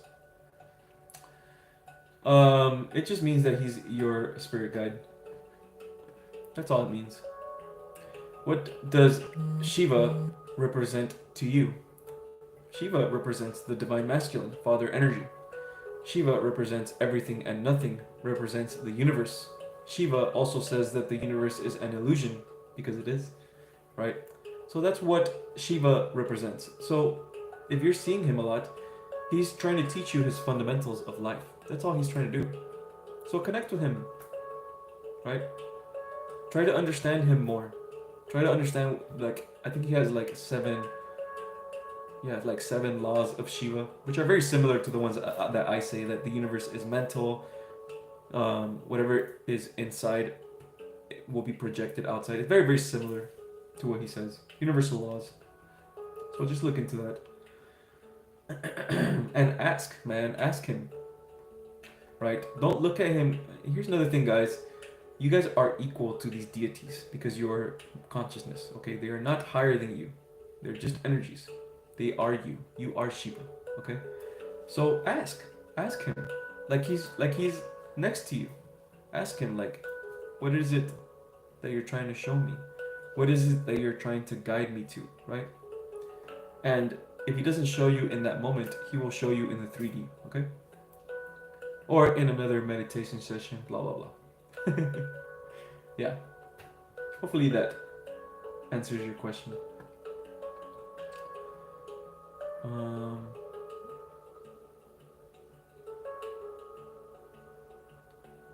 It just means that he's your spirit guide. That's all it means. What does Shiva represent to you? Shiva represents the divine masculine, father energy. Shiva represents everything and nothing, represents the universe. Shiva also says that the universe is an illusion, because it is, right? So that's what Shiva represents. So if you're seeing him a lot, he's trying to teach you his fundamentals of life. That's all he's trying to do. So connect with him, right? Try to understand him more. Try to understand, like, I think he has like seven laws of Shiva, which are very similar to the ones that I say, that the universe is mental, whatever is inside will be projected outside. It's very, very similar to what he says. Universal laws. So just look into that. And ask, man. Ask him. Right? Don't look at him. Here's another thing, guys. You guys are equal to these deities because you're consciousness, okay? They are not higher than you. They're just energies. They are you. You are Shiva, okay? So ask him, like he's next to you. Ask him, like, what is it that you're trying to show me? What is it that you're trying to guide me to, right? And if he doesn't show you in that moment, he will show you in the 3D, okay? Or in another meditation session, blah blah blah. Yeah. Hopefully that answers your question.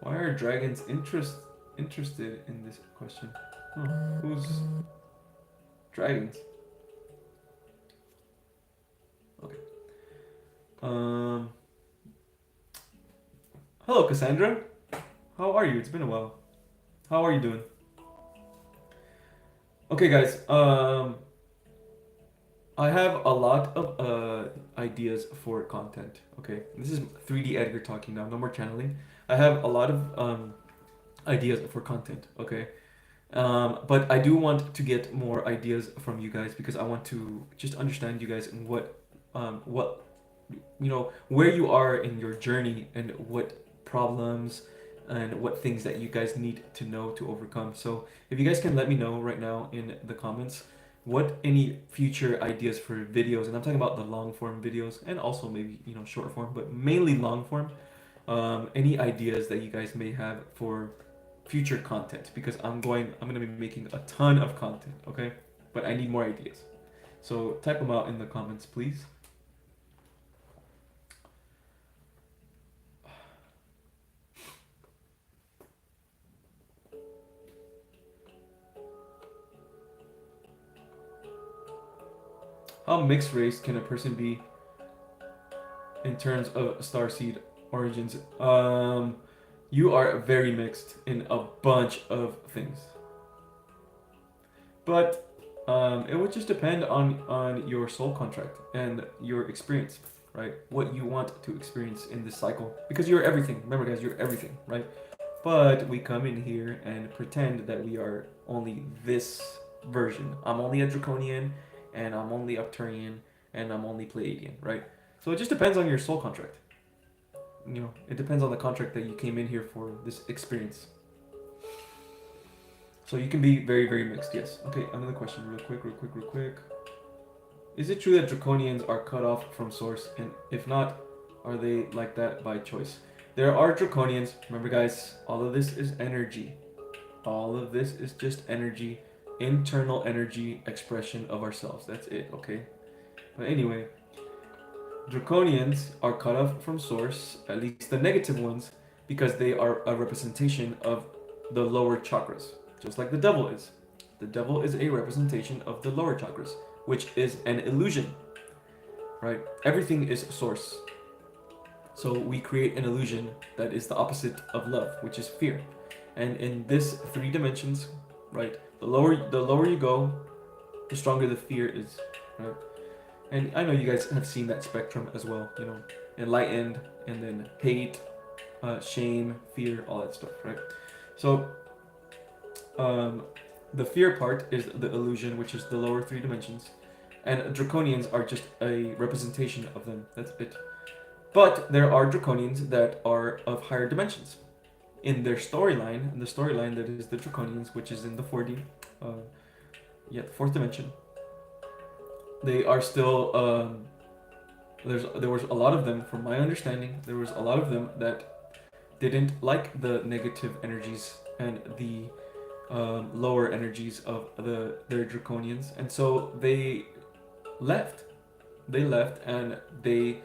Why are dragons interested in this question? Huh. Who's dragons? Okay. Hello, Cassandra. How are you? It's been a while. How are you doing? Okay, guys. I have a lot of ideas for content. Okay, this is 3D Edgar talking now. No more channeling. I have a lot of ideas for content. Okay, but I do want to get more ideas from you guys because I want to just understand you guys and what where you are in your journey and what problems and what things that you guys need to know to overcome. So if you guys can let me know right now in the comments what any future ideas for videos, and I'm talking about the long form videos and also maybe short form, but mainly long form. Any ideas that you guys may have for future content because I'm gonna be making a ton of content. Okay, but I need more ideas. So type them out in the comments, please. How mixed race can a person be in terms of Starseed origins? You are very mixed in a bunch of things, but it would just depend on your soul contract and your experience, right? What you want to experience in this cycle, because you're everything. Remember, guys, you're everything, right? But we come in here and pretend that we are only this version. I'm only a Draconian, and I'm only Upturian, and I'm only Pleiadian, right? So it just depends on your soul contract. It depends on the contract that you came in here for, this experience. So you can be very, very mixed, yes. Okay, another question real quick. Is it true that Draconians are cut off from source? And if not, are they like that by choice? There are Draconians. Remember, guys, all of this is energy. All of this is just energy, internal energy expression of ourselves. That's it, okay? But anyway, Draconians are cut off from source, at least the negative ones, because they are a representation of the lower chakras, just like the devil is. The devil is a representation of the lower chakras, which is an illusion, right? Everything is source. So we create an illusion that is the opposite of love, which is fear. And in this 3 dimensions, right, the lower you go, the stronger the fear is, right? And I know you guys have seen that spectrum as well, enlightened, and then hate, shame, fear, all that stuff, right? So the fear part is the illusion, which is the lower 3 dimensions, and Draconians are just a representation of them. That's it. But there are Draconians that are of higher dimensions. In their storyline, the storyline that is the Draconians, which is in the 4D, the 4th dimension, they are still, there was a lot of them, from my understanding, there was a lot of them that didn't like the negative energies and the lower energies of their Draconians, and so they left. They left and they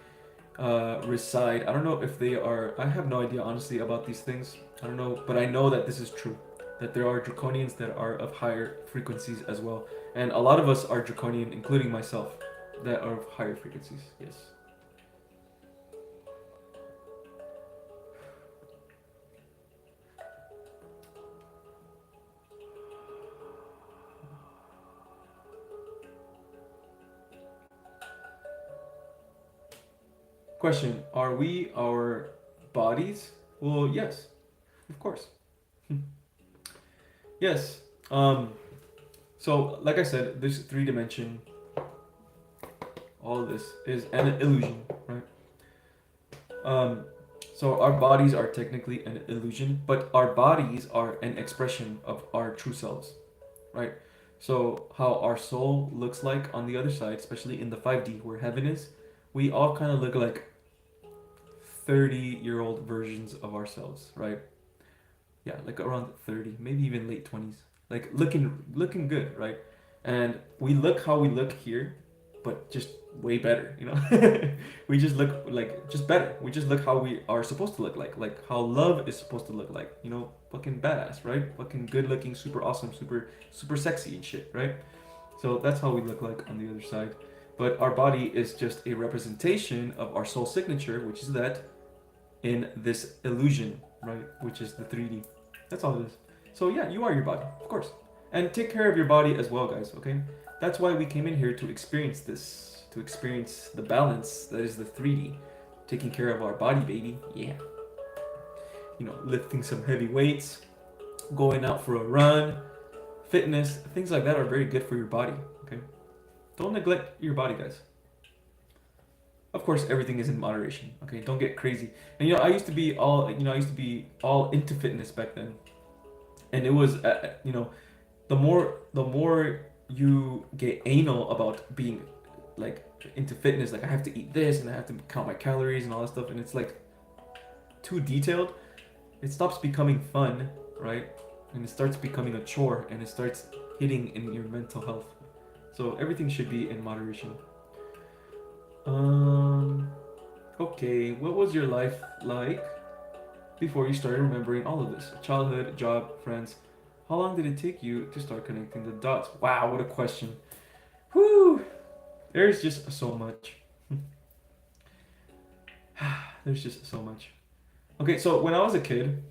reside. I don't know if they are. I have no idea, honestly, about these things. I don't know, but I know that this is true. That there are Draconians that are of higher frequencies as well, and a lot of us are Draconian, including myself, that are of higher frequencies. Yes. Question: are we our bodies? Well, yes, of course. Yes. So, like I said, this 3 dimension, all of this is an illusion, right? So our bodies are technically an illusion, but our bodies are an expression of our true selves, right? So how our soul looks like on the other side, especially in the 5D where heaven is, we all kind of look like 30-year-old versions of ourselves, right? Yeah, like around 30, maybe even late 20s. Like looking good, right? And we look how we look here, but just way better, you know. We just look like just better. We just look how we are supposed to look like how love is supposed to look like, you know, fucking badass, right? Fucking good looking, super awesome, super sexy and shit, right? So that's how we look like on the other side. But our body is just a representation of our soul signature, which is that in this illusion, right? Which is the 3D. That's all it is. So yeah, you are your body, of course. And take care of your body as well, guys, okay? That's why we came in here to experience this, to experience the balance that is the 3D. Taking care of our body, baby. Yeah. You know, lifting some heavy weights, going out for a run, fitness, things like that are very good for your body, okay? Don't neglect your body, guys. Of course, everything is in moderation, okay? Don't get crazy. And you know, I used to be all into fitness back then. And it was, you know, the more you get anal about being like into fitness, like I have to eat this and I have to count my calories and all that stuff, and it's like too detailed, it stops becoming fun, right? And it starts becoming a chore, and it starts hitting in your mental health. So everything should be in moderation. Okay, what was your life like before you started remembering all of this? Childhood, job, friends. How long did it take you to start connecting the dots? Wow, what a question. Whew. There's just so much. There's just so much. Okay, so when I was a kid,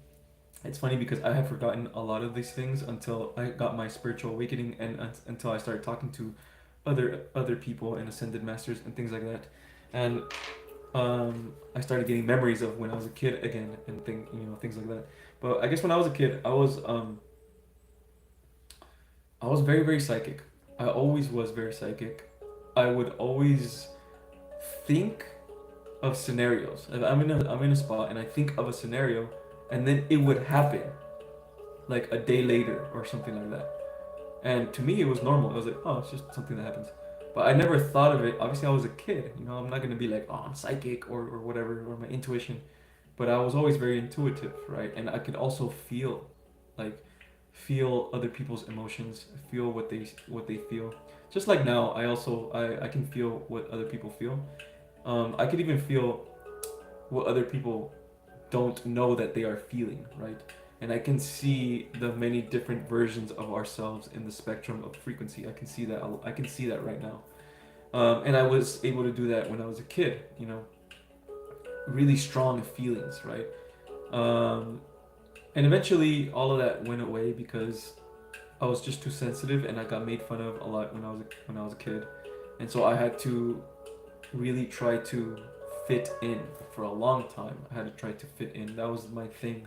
it's funny because I have forgotten a lot of these things until I got my spiritual awakening and until I started talking to other people and ascended masters and things like that. And I started getting memories of when I was a kid again and things like that. But I guess when I was a kid, I was very, very psychic. I always was very psychic. I would always think of scenarios. If I'm in a spot and I think of a scenario, and then it would happen like a day later or something like that. And to me, it was normal. I was like, oh, it's just something that happens. But I never thought of it. Obviously, I was a kid. You know, I'm not gonna be like, oh, I'm psychic or whatever, or my intuition. But I was always very intuitive, right? And I could also like, feel other people's emotions, feel what they feel. Just like now, I can feel what other people feel. I could even feel what other people don't know that they are feeling, right? And I can see the many different versions of ourselves in the spectrum of frequency. I can see that. I can see that right now. And I was able to do that when I was a kid. You know, really strong feelings, right? And eventually, all of that went away because I was just too sensitive, and I got made fun of a lot when I was a kid, and so I had to really try to fit in for a long time. I had to try to fit in. That was my thing,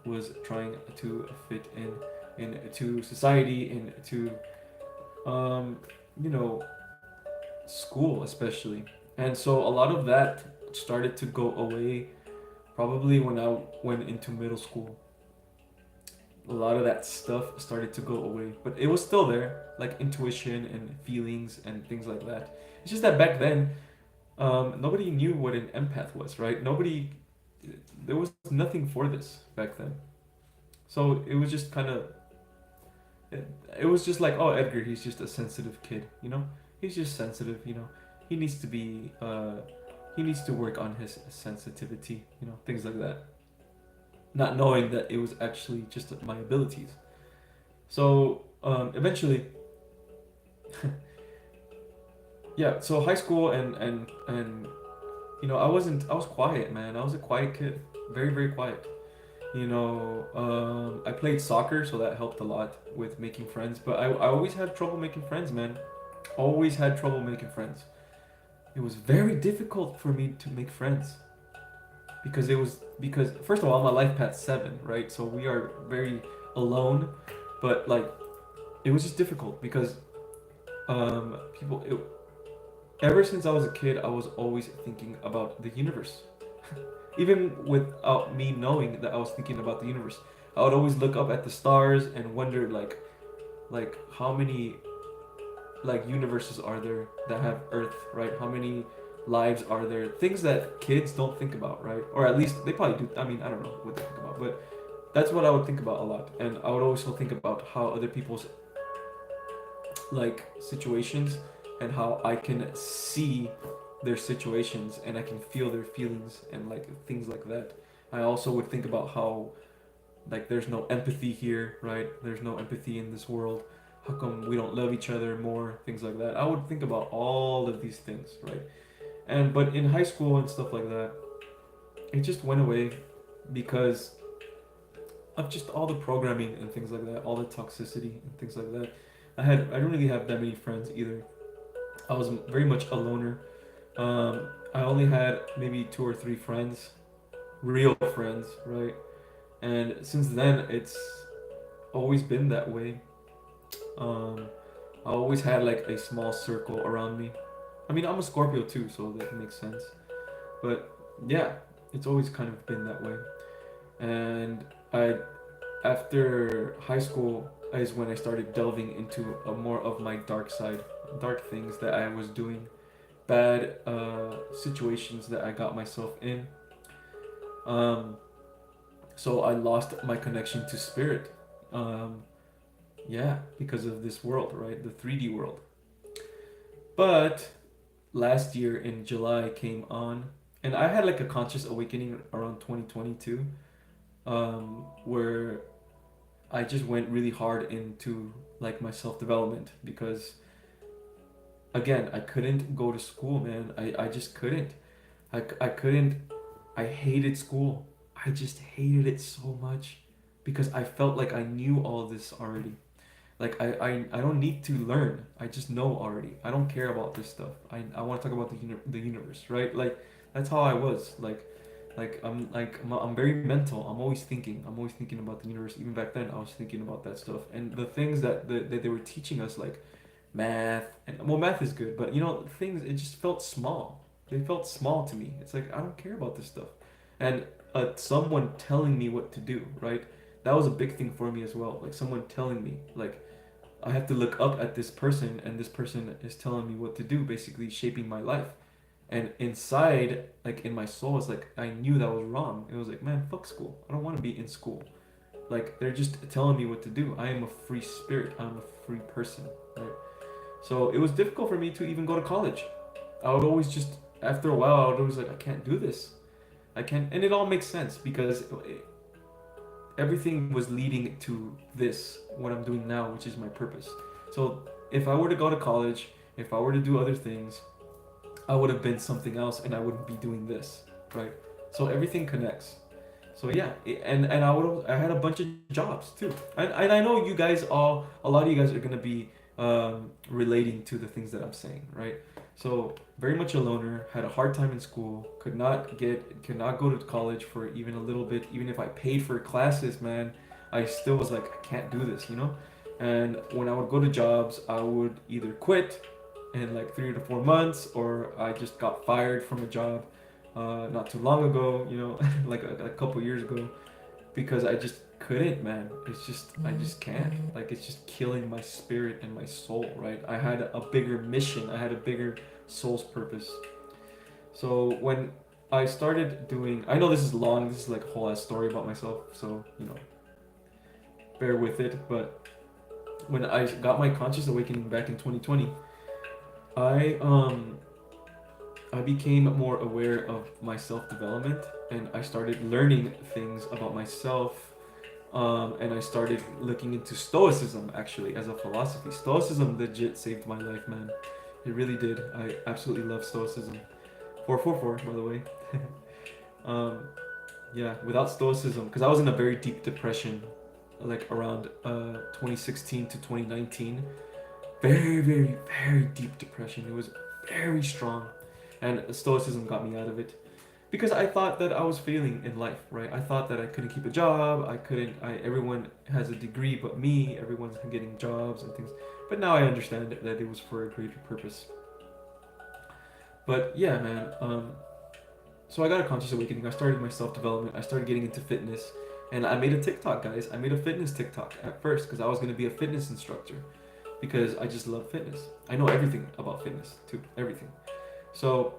was trying to fit in into society, into you know, school especially. And so a lot of that started to go away probably when I went into middle school. A lot of that stuff started to go away, but it was still there, like intuition and feelings and things like that. It's just that back then, nobody knew what an empath was, right? There was nothing for this back then. So it was just kind of, it was just like, oh, Edgar, he's just a sensitive kid, you know? He's just sensitive, you know? He needs to be, he needs to work on his sensitivity, you know, things like that. Not knowing that it was actually just my abilities. So eventually, yeah. So high school and you know, I was quiet, man. I was a quiet kid, very very quiet. You know, I played soccer, so that helped a lot with making friends. But I always had trouble making friends, man. Always had trouble making friends. It was very difficult for me to make friends because first of all, I'm a life path 7, right? So we are very alone, but like it was just difficult because people ever since I was a kid, I was always thinking about the universe. Even without me knowing that I was thinking about the universe, I would always look up at the stars and wonder like how many like universes are there that have Earth, right? How many lives are there? Things that kids don't think about, right? Or at least they probably do. I mean, I don't know what they think about, but that's what I would think about a lot. And I would also think about how other people's like situations and how I can see their situations and I can feel their feelings and like things like that. I also would think about how like there's no empathy here, right? There's no empathy in this world. How come we don't love each other more? Things like that. I would think about all of these things, right? And but in high school and stuff like that, it just went away because of just all the programming and things like that, all the toxicity and things like that. I don't really have that many friends either. I was very much a loner. I only had maybe two or three friends, real friends, right? And since then, it's always been that way. Um, I always had like a small circle around me. I mean, I'm a Scorpio too, so that makes sense. But yeah, it's always kind of been that way. And I, after high school, is when I started delving into a more of my dark side, dark things that I was doing, bad situations that I got myself in. Um, so I lost my connection to spirit. Um, yeah, because of this world, right? The 3D world. But last year in July came on, and I had like a conscious awakening around 2022, where I just went really hard into like my self development because again I couldn't go to school, man. I just couldn't. I couldn't. I hated school. I just hated it so much because I felt like I knew all this already. Like I don't need to learn. I just know already. I don't care about this stuff. I want to talk about the universe, right? Like that's how I was. I'm very mental. I'm always thinking. I'm always thinking about the universe. Even back then, I was thinking about that stuff and the things that they were teaching us, like math and well, math is good, but you know things. It just felt small. They felt small to me. It's like I don't care about this stuff, and someone telling me what to do, right? That was a big thing for me as well. Like someone telling me, like I have to look up at this person, and this person is telling me what to do, basically shaping my life. And inside, like in my soul, it's like I knew that was wrong. It was like, man, fuck school. I don't want to be in school. Like they're just telling me what to do. I am a free spirit. I'm a free person, right? So it was difficult for me to even go to college. I would always just, after a while, I would always like, I can't do this. I can't, and it all makes sense because everything was leading to this, what I'm doing now, which is my purpose. So if I were to go to college, if I were to do other things, I would have been something else and I wouldn't be doing this, right? So everything connects. So yeah, and I had a bunch of jobs too. And I know you guys all, a lot of you guys are gonna be relating to the things that I'm saying, right? So very much a loner, had a hard time in school, could not go to college for even a little bit. Even if I paid for classes, man, I still was like, I can't do this, you know? And when I would go to jobs, I would either quit in like 3 to 4 months, or I just got fired from a job not too long ago, you know, like a couple years ago, because I just couldn't, man. It's just I just can't. Like it's just killing my spirit and my soul, right? I had a bigger mission. I had a bigger soul's purpose. So when I started doing, I know this is long. This is like a whole ass story about myself. So you know, bear with it. But when I got my conscious awakening back in 2020, I I became more aware of my self development, and I started learning things about myself. And I started looking into Stoicism actually as a philosophy. Stoicism legit saved my life, man. It really did. I absolutely love Stoicism. 444, by the way. um, yeah, without Stoicism, because I was in a very deep depression, like around 2016 to 2019. Very, very, very deep depression. It was very strong, and Stoicism got me out of it because I thought that I was failing in life, right? I thought that I couldn't keep a job. I couldn't. Everyone has a degree, but me. Everyone's getting jobs and things. But now I understand that it was for a greater purpose. But yeah, man. So I got a conscious awakening. I started my self development. I started getting into fitness, and I made a TikTok, guys. I made a fitness TikTok at first because I was gonna be a fitness instructor, because I just love fitness. I know everything about fitness too, everything. So,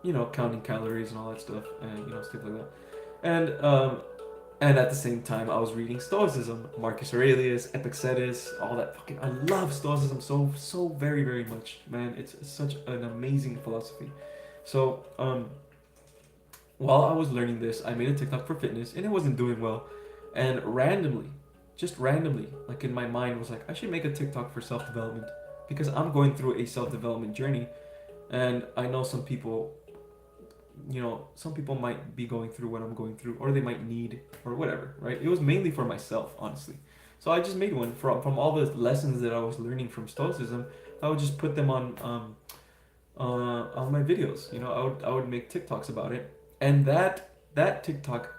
you know, counting calories and all that stuff, and you know, stuff like that. And And at the same time, I was reading Stoicism, Marcus Aurelius, Epictetus, all that fucking. I love Stoicism so very very much, man. It's such an amazing philosophy. So while I was learning this, I made a TikTok for fitness, and it wasn't doing well. And randomly, just randomly, like in my mind, was like, I should make a TikTok for self development because I'm going through a self development journey, and I know some people, some people might be going through what I'm going through, or they might need, or whatever, right? It was mainly for myself, honestly. So I just made one from all the lessons that I was learning from Stoicism. I would just put them on my videos. I would make TikToks about it, and that TikTok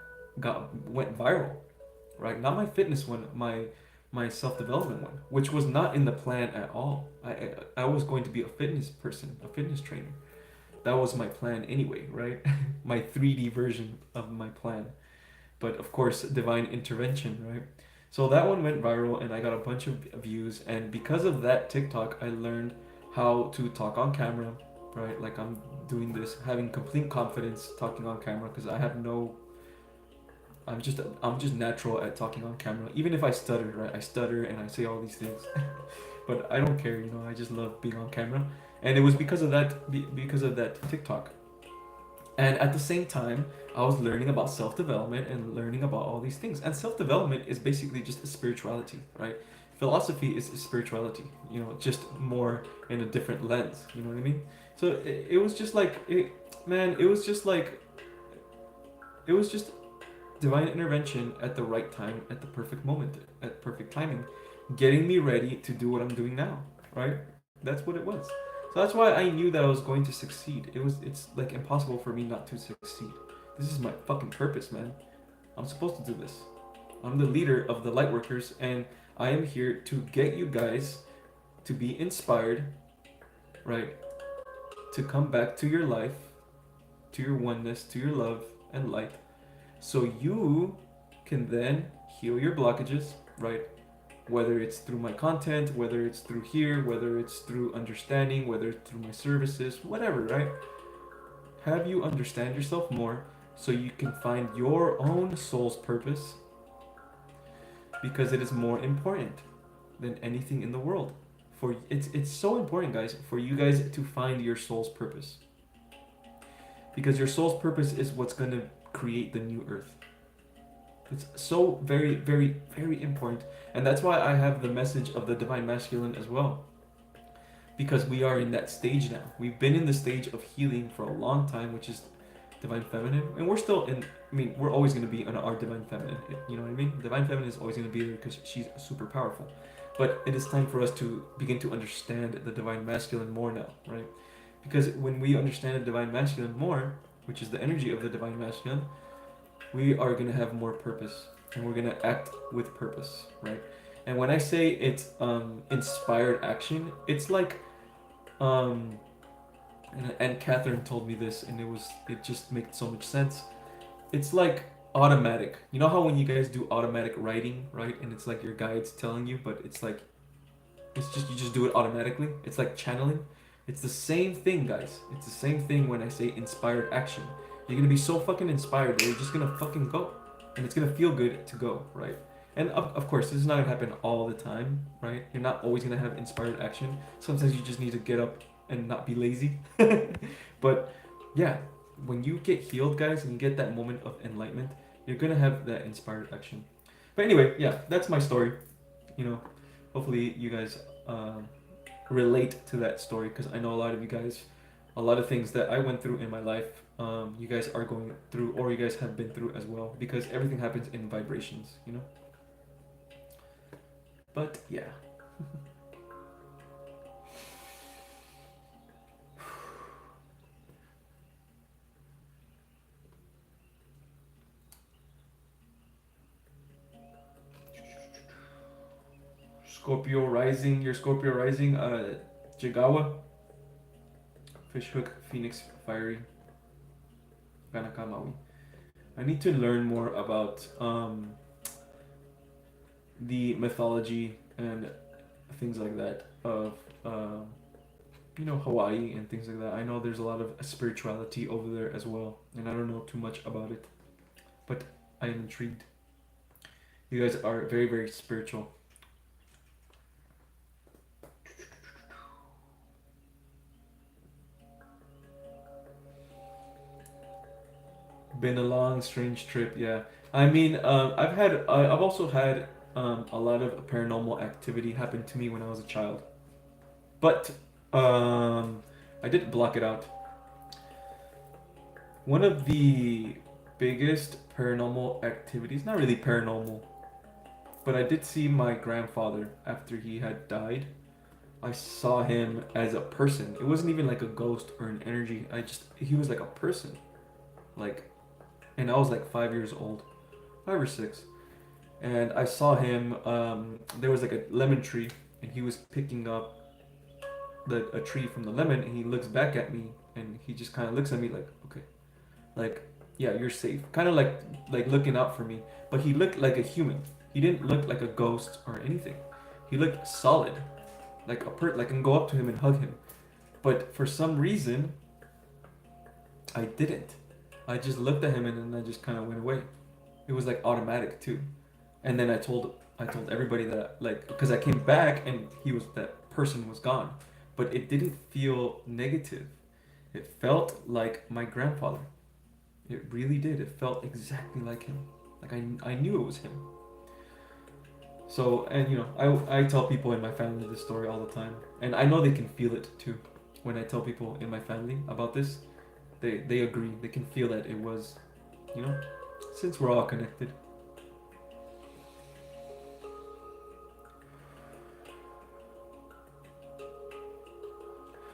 went viral, right? Not my fitness one, my self development one, which was not in the plan at all. I was going to be a fitness person, a fitness trainer. That was my plan anyway, right? My 3D version of my plan. But of course, divine intervention, right? So that one went viral and I got a bunch of views. And because of that TikTok, I learned how to talk on camera, right? Like I'm doing this, having complete confidence talking on camera because I have no. I'm just natural at talking on camera. Even if I stutter, right? I stutter and I say all these things, but I don't care. I just love being on camera, and it was because of that TikTok. And at the same time, I was learning about self development and learning about all these things. And self development is basically just spirituality, right? Philosophy is spirituality, just more in a different lens. You know what I mean? So it was just like man. It was just divine intervention at the right time, at the perfect moment, at perfect timing, getting me ready to do what I'm doing now, right? That's what it was. So that's why I knew that I was going to succeed. It's like impossible for me not to succeed. This is my fucking purpose, man. I'm supposed to do this. I'm the leader of the Lightworkers, and I am here to get you guys to be inspired, right? To come back to your life, to your oneness, to your love and light, so you can then heal your blockages, right? Whether it's through my content, whether it's through here, whether it's through understanding, whether it's through my services, whatever, right? Have you understand yourself more so you can find your own soul's purpose, because it is more important than anything in the world. For it's so important, guys, for you guys to find your soul's purpose. Because your soul's purpose is what's going to create the new earth. It's so very, very, very important. And that's why I have the message of the divine masculine as well. Because we are in that stage now. We've been in the stage of healing for a long time, which is divine feminine. And we're still in, we're always going to be in our divine feminine. You know what I mean? Divine feminine is always going to be there because she's super powerful. But it is time for us to begin to understand the divine masculine more now, right? Because when we understand the divine masculine more, which is the energy of the divine masculine, we are going to have more purpose, and we're going to act with purpose, right? And when I say it's inspired action, it's like and Catherine told me this, and it just makes so much sense. It's like automatic. You know how when you guys do automatic writing, right? And it's like your guide's telling you, but it's like you just do it automatically. It's like channeling. It's the same thing, guys. It's the same thing when I say inspired action. You're gonna be so fucking inspired that you're just gonna fucking go, and it's gonna feel good to go, right? And of course, this is not gonna happen all the time, right? You're not always gonna have inspired action. Sometimes you just need to get up and not be lazy. But yeah, when you get healed, guys, and you get that moment of enlightenment, you're gonna have that inspired action. But anyway, yeah, that's my story. Hopefully you guys relate to that story, because I know a lot of you guys, a lot of things that I went through in my life, you guys are going through, or you guys have been through as well, because everything happens in vibrations. But yeah. Your Scorpio rising, Jigawa, Fishhook, Phoenix, Fiery, Ganakamawi. I need to learn more about the mythology and things like that of Hawaii and things like that. I know there's a lot of spirituality over there as well, and I don't know too much about it, but I am intrigued. You guys are very, very spiritual. Been a long, strange trip. Yeah. I mean, I've also had a lot of paranormal activity happen to me when I was a child, but um, I did block it out. One of the biggest paranormal activities, not really paranormal, but I did see my grandfather after he had died. I saw him as a person. It wasn't even like a ghost or an energy. He was like a person. Like, and I was like 5 years old, 5 or 6. And I saw him, there was like a lemon tree, and he was picking up a tree from the lemon, and he looks back at me, and he just kind of looks at me like, okay, like, yeah, you're safe. Kind of like looking out for me. But he looked like a human. He didn't look like a ghost or anything. He looked solid, like I can go up to him and hug him. But for some reason, I didn't. I just looked at him and then I just kind of went away. It was like automatic too. And then I told everybody that, like, because I came back and that person was gone, but it didn't feel negative. It felt like my grandfather. It really did. It felt exactly like him. Like I knew it was him. So, and I tell people in my family this story all the time, and I know they can feel it too. When I tell people in my family about this, they agree. They can feel that it was, you know, since we're all connected.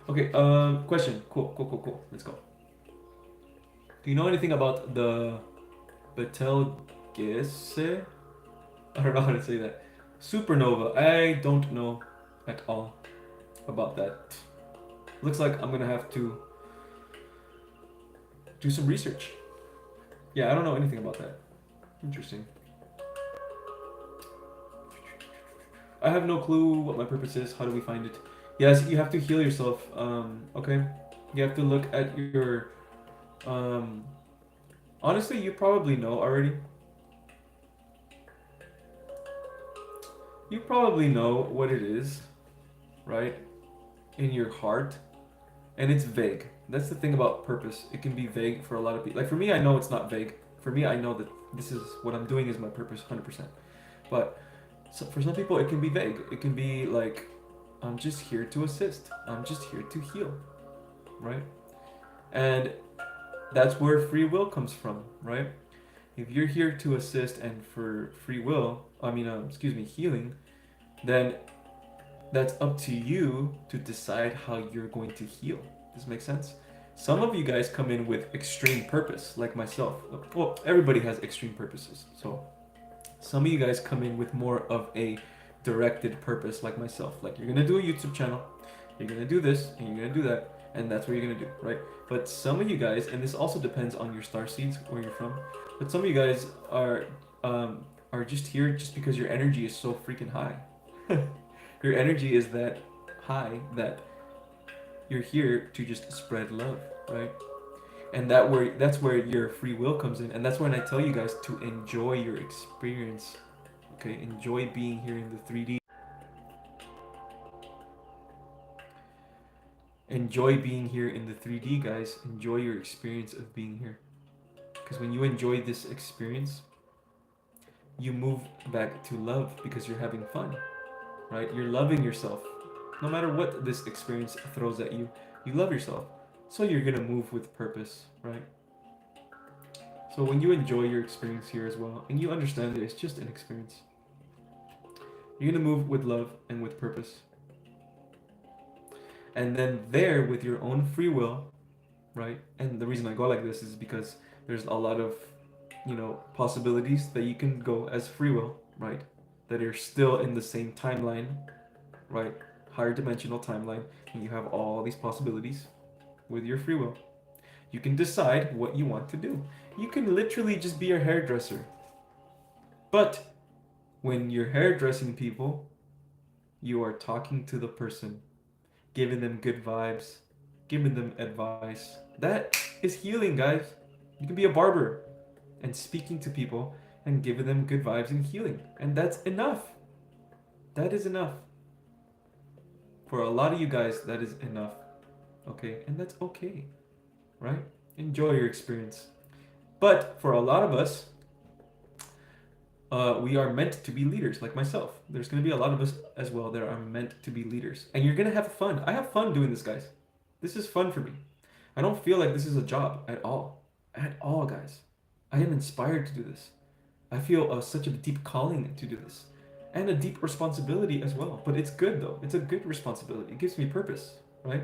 Okay, question. Cool. Let's go. Do you know anything about the Betelgeuse? I don't know how to say that. Supernova. I don't know at all about that. Looks like I'm gonna have to do some research. Yeah, I don't know anything about that. Interesting. I have no clue what my purpose is. How do we find it? Yes, you have to heal yourself. Okay. You have to look at your. Um, honestly, you probably know already. You probably know what it is, right? In your heart, and it's vague. That's the thing about purpose. It can be vague for a lot of people. Like for me, I know it's not vague. For me, I know that this is what I'm doing is my purpose, 100%. But for some people, it can be vague. It can be like, I'm just here to assist. I'm just here to heal, right? And that's where free will comes from, right? If you're here to assist and for free will, healing, then that's up to you to decide how you're going to heal. Does this make sense? Some of you guys come in with extreme purpose, like myself. Well, everybody has extreme purposes. So some of you guys come in with more of a directed purpose, like myself. Like you're gonna do a YouTube channel, you're gonna do this, and you're gonna do that, and that's what you're gonna do, right? But some of you guys, and this also depends on your star seeds, where you're from. But some of you guys are just here just because your energy is so freaking high. Your energy is that high that you're here to just spread love, right? And that's where your free will comes in, and that's when I tell you guys to enjoy your experience. Okay, enjoy being here in the 3D. Enjoy being here in the 3D, guys. Enjoy your experience of being here. Because when you enjoy this experience, you move back to love because you're having fun, right? You're loving yourself. No matter what this experience throws at you, you love yourself. So you're gonna move with purpose, right? So when you enjoy your experience here as well, and you understand that it's just an experience, you're gonna move with love and with purpose. And then there, with your own free will, right? And the reason I go like this is because there's a lot of, possibilities that you can go as free will, right? That are still in the same timeline, right? Higher dimensional timeline, and you have all these possibilities with your free will. You can decide what you want to do. You can literally just be a hairdresser. But when you're hairdressing people, you are talking to the person, giving them good vibes, giving them advice. That is healing, guys. You can be a barber and speaking to people and giving them good vibes and healing. And that's enough. That is enough. For a lot of you guys, that is enough. Okay? And that's okay. Right? Enjoy your experience. But for a lot of us, we are meant to be leaders, like myself. There's going to be a lot of us as well that are meant to be leaders. And you're going to have fun. I have fun doing this, guys. This is fun for me. I don't feel like this is a job at all. At all, guys. I am inspired to do this. I feel such a deep calling to do this. And a deep responsibility as well. But it's good, though. It's a good responsibility. It gives me purpose, right?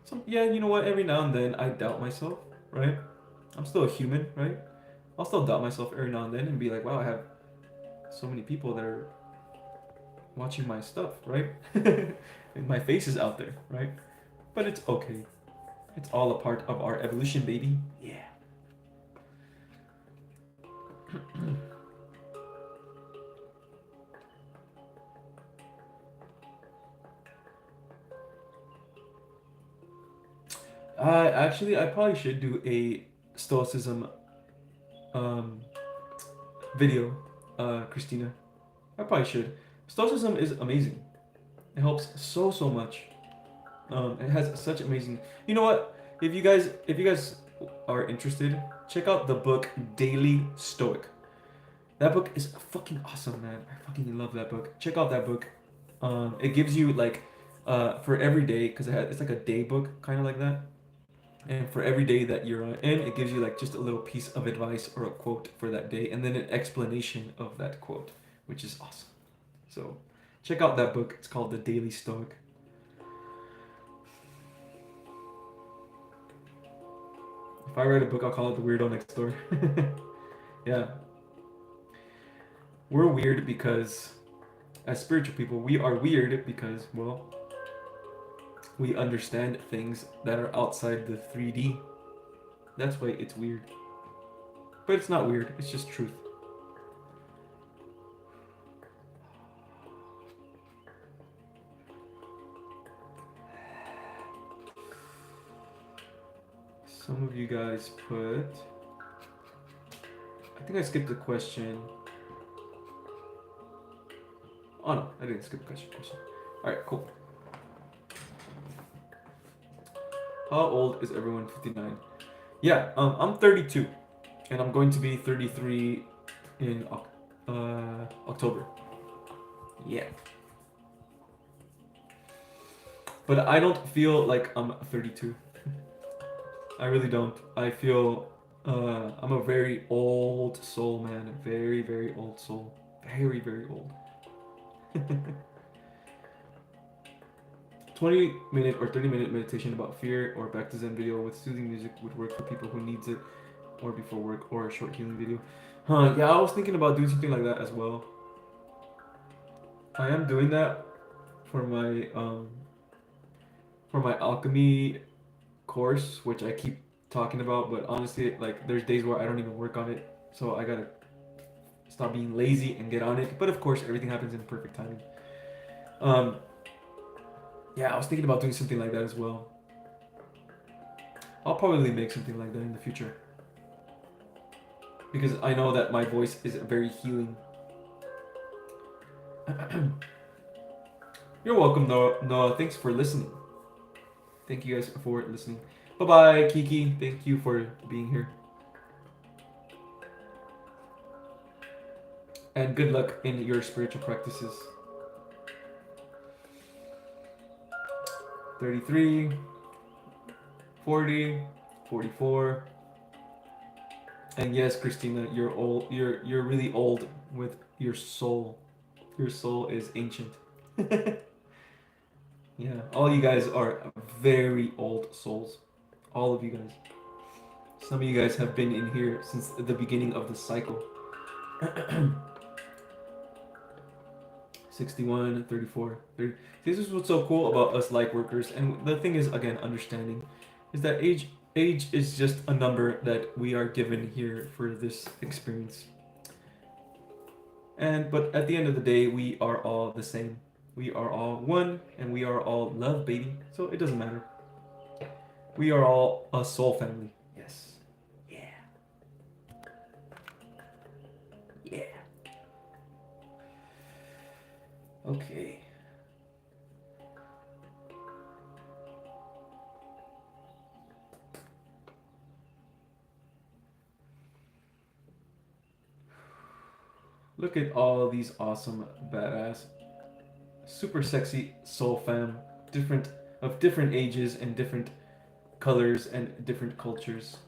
So, yeah, you know what? Every now and then I doubt myself, right? I'm still a human, right? I'll still doubt myself every now and then and be like, wow, I have so many people that are watching my stuff, right? And my face is out there, right? But it's okay. It's all a part of our evolution, baby. Yeah. Actually, I probably should do a Stoicism video, Christina. I probably should. Stoicism is amazing. It helps so much. It has such amazing. You know what? If you guys are interested, check out the book Daily Stoic. That book is fucking awesome, man. I fucking love that book. Check out that book. It gives you like for every day, because it's like a day book, kind of like that. And for every day that you're in, it gives you like just a little piece of advice or a quote for that day, and then an explanation of that quote, which is awesome. So check out that book. It's called The Daily Stoic. If I write a book, I'll call it The Weirdo Next Door. Yeah. We're weird because, as spiritual people, we are weird because, well, we understand things that are outside the 3D. That's why it's weird. But it's not weird, it's just truth. Some of you guys put... I think I skipped a question. Oh no, I didn't skip a question. Alright, cool. How old is everyone? 59. Yeah, I'm 32. And I'm going to be 33 in October. Yeah. But I don't feel like I'm 32. I really don't. I feel I'm a very old soul, man. A very, very old soul. Very, very old. 20-minute or 30-minute meditation about fear or back to Zen video with soothing music would work for people who needs it, or before work, or a short healing video. Yeah, I was thinking about doing something like that as well. I am doing that for my alchemy course, which I keep talking about, but honestly, like, there's days where I don't even work on it, so I gotta stop being lazy and get on it. But of course, everything happens in perfect timing. Yeah, I was thinking about doing something like that as well. I'll probably make something like that in the future, because I know that my voice is very healing. You're welcome, Noah. Thanks for listening. Thank you guys for listening. Bye-bye, Kiki. Thank you for being here. And good luck in your spiritual practices. 33, 40, 44. And yes, Christina, you're old. You're really old with your soul. Your soul is ancient. Yeah, all you guys are very old souls. All of you guys. Some of you guys have been in here since the beginning of the cycle. 61, 34, 30. This is what's so cool about us Lightworkers, and the thing is, again, understanding, is that age is just a number that we are given here for this experience. But at the end of the day, we are all the same. We are all one, and we are all love, baby. So it doesn't matter. We are all a soul family. Yes. Yeah. Okay. Look at all these awesome, badass, super sexy soul fam, different ages and different colors and different cultures.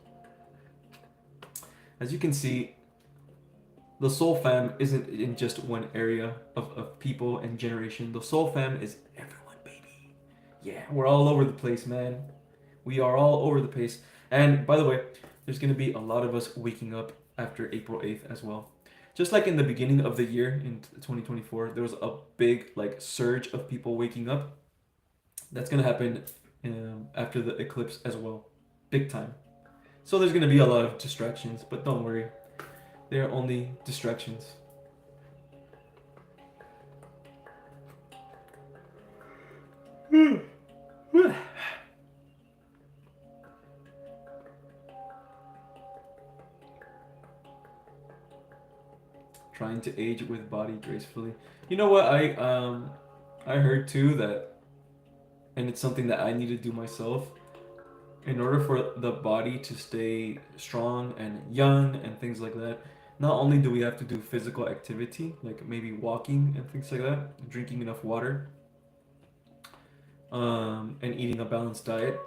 As you can see, the soul fam isn't in just one area of people and generation. The soul fam is everyone, baby. Yeah, we're all over the place, man. We are all over the place. And by the way, there's going to be a lot of us waking up after April 8th as well. Just like in the beginning of the year in 2024, there was a big like surge of people waking up. That's going to happen after the eclipse as well. Big time. So there's going to be a lot of distractions, but don't worry. They're only distractions. Trying to age with body gracefully. You know what? I heard too that, and it's something that I need to do myself. In order for the body to stay strong and young and things like that, not only do we have to do physical activity, like maybe walking and things like that, drinking enough water, and eating a balanced diet,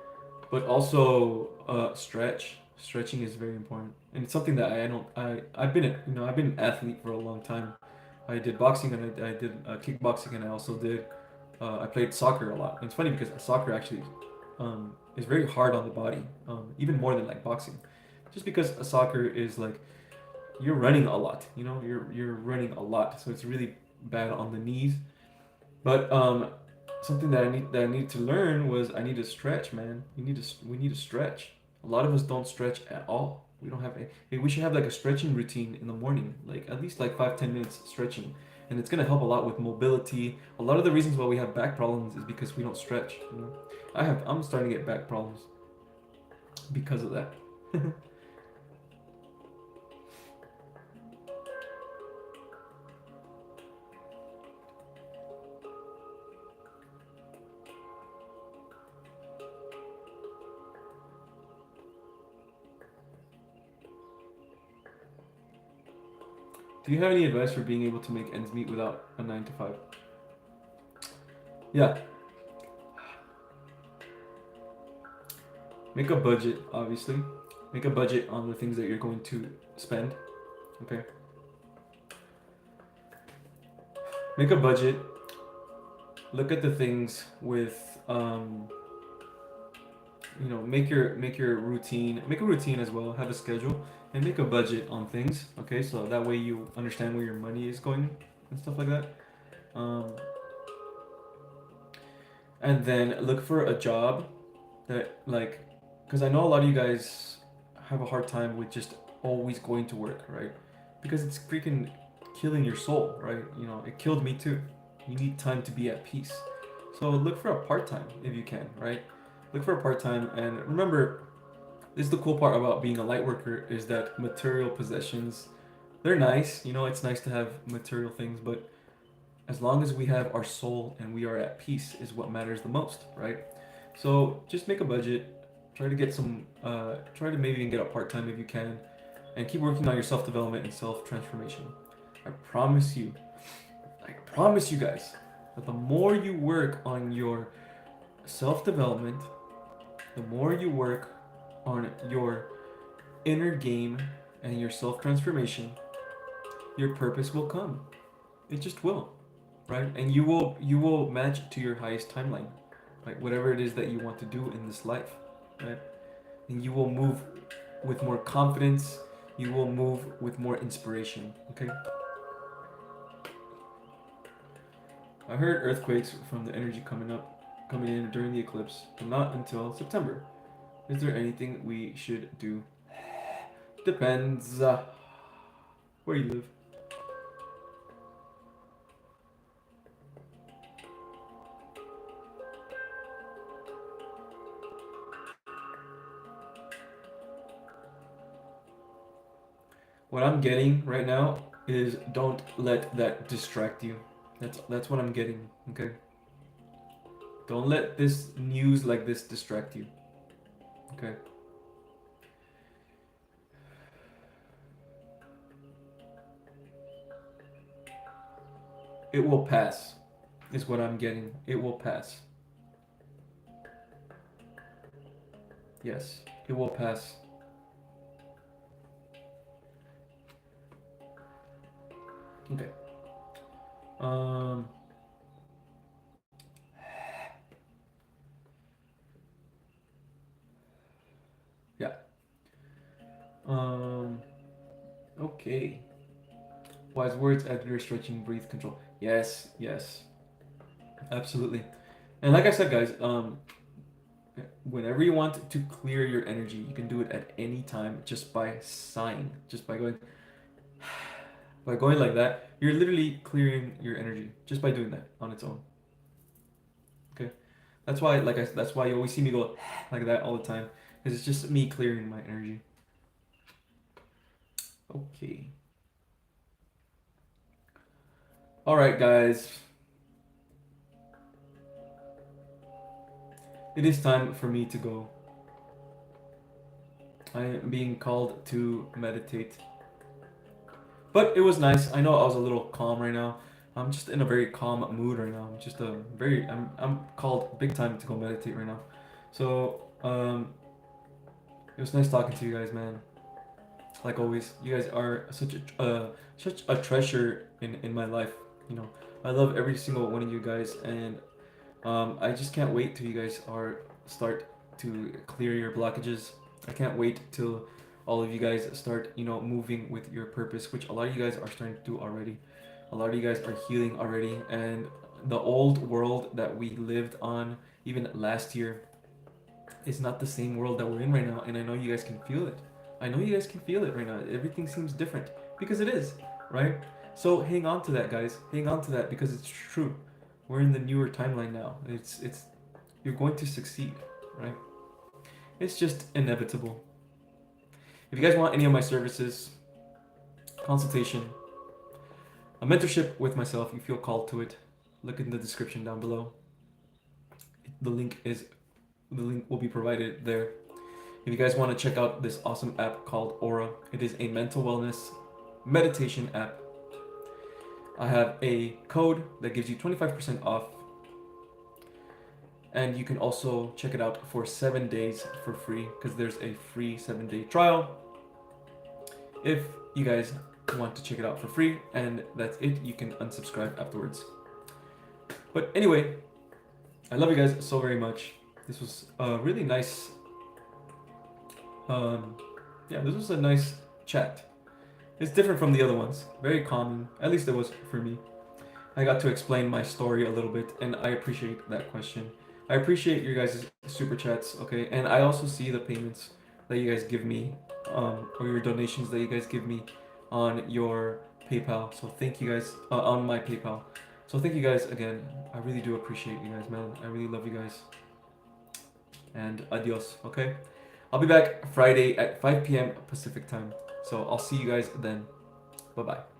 but also stretch. Stretching is very important, and it's something that I don't. I've been I've been an athlete for a long time. I did boxing and I did kickboxing and I also did. I played soccer a lot. And it's funny because soccer actually is very hard on the body, even more than like boxing, just because a soccer is like you're running a lot. You're running a lot, so it's really bad on the knees. But something that I need to learn was I need to stretch, man. We need to stretch. A lot of us don't stretch at all. We don't have a. Hey, we should have like a stretching routine in the morning, like at least like 5-10 minutes stretching, and it's gonna help a lot with mobility. A lot of the reasons why we have back problems is because we don't stretch. I'm starting to get back problems because of that. Do you have any advice for being able to make ends meet without a 9 to 5? Yeah, make a budget, obviously. Make a budget on the things that you're going to spend. Okay. Make a budget. Look at the things with make your routine. Make a routine as well. Have a schedule and make a budget on things. Okay, so that way you understand where your money is going and stuff like that. Um, and then look for a job that like, because I know a lot of you guys have a hard time with just always going to work, right? Because it's freaking killing your soul, right? It killed me too. You need time to be at peace. So look for a part time if you can, right? Look for a part time, and remember, this is the cool part about being a light worker is that material possessions, they're nice. It's nice to have material things, but as long as we have our soul and we are at peace is what matters the most, right? So just make a budget, try to maybe even get a part-time if you can, and keep working on your self-development and self-transformation. I promise you, guys, that the more you work on your self-development, the more you work on your inner game and your self-transformation, your purpose will come. It just will, right? And you will match to your highest timeline, right? Whatever it is that you want to do in this life, right? And you will move with more confidence. You will move with more inspiration. Okay. I heard earthquakes from the energy coming in during the eclipse, but not until September. Is there anything we should do? Depends. Where you live. What I'm getting right now is don't let that distract you. That's what I'm getting. Okay. Don't let this news like this distract you. Okay. It will pass, is what I'm getting. It will pass. Yes, it will pass. Okay. Um. Yeah. Um. Okay. Wise words, Edgar, stretching, breathe, control. Yes. Yes. Absolutely. And like I said, guys, whenever you want to clear your energy, you can do it at any time just by sighing, just by going like that. You're literally clearing your energy just by doing that on its own. Okay, that's why, that's why you always see me go like that all the time, because it's just me clearing my energy. Okay. All right, guys. It is time for me to go. I am being called to meditate. But it was nice. I know I was a little calm right now. I'm just in a very calm mood right now. Just a very I'm called big time to go meditate right now. So it was nice talking to you guys, man. Like always, you guys are such a treasure in my life. You know, I love every single one of you guys, and I just can't wait till you guys start to clear your blockages. I can't wait till all of you guys start, moving with your purpose, which a lot of you guys are starting to do already. A lot of you guys are healing already, and the old world that we lived on even last year is not the same world that we're in right now, and I know you guys can feel it. I know you guys can feel it right now. Everything seems different because it is, right? So hang on to that, guys. Hang on to that because it's true. We're in the newer timeline now. It's you're going to succeed, right? It's just inevitable. If you guys want any of my services, consultation, a mentorship with myself, you feel called to it, look in the description down below. The link will be provided there. If you guys want to check out this awesome app called Aura, it is a mental wellness meditation app. I have a code that gives you 25% off. And you can also check it out for 7 days for free, because there's a free 7-day trial. If you guys want to check it out for free, and that's it, you can unsubscribe afterwards. But anyway, I love you guys so very much. This was a really nice, this was a nice chat. It's different from the other ones. Very common, at least it was for me. I got to explain my story a little bit, and I appreciate that question. I appreciate your guys' super chats, okay? And I also see the payments that you guys give me, or your donations that you guys give me on your PayPal. So thank you guys, on my PayPal. So thank you guys again. I really do appreciate you guys, man. I really love you guys. And adios, okay? I'll be back Friday at 5 p.m. Pacific time. So I'll see you guys then. Bye-bye.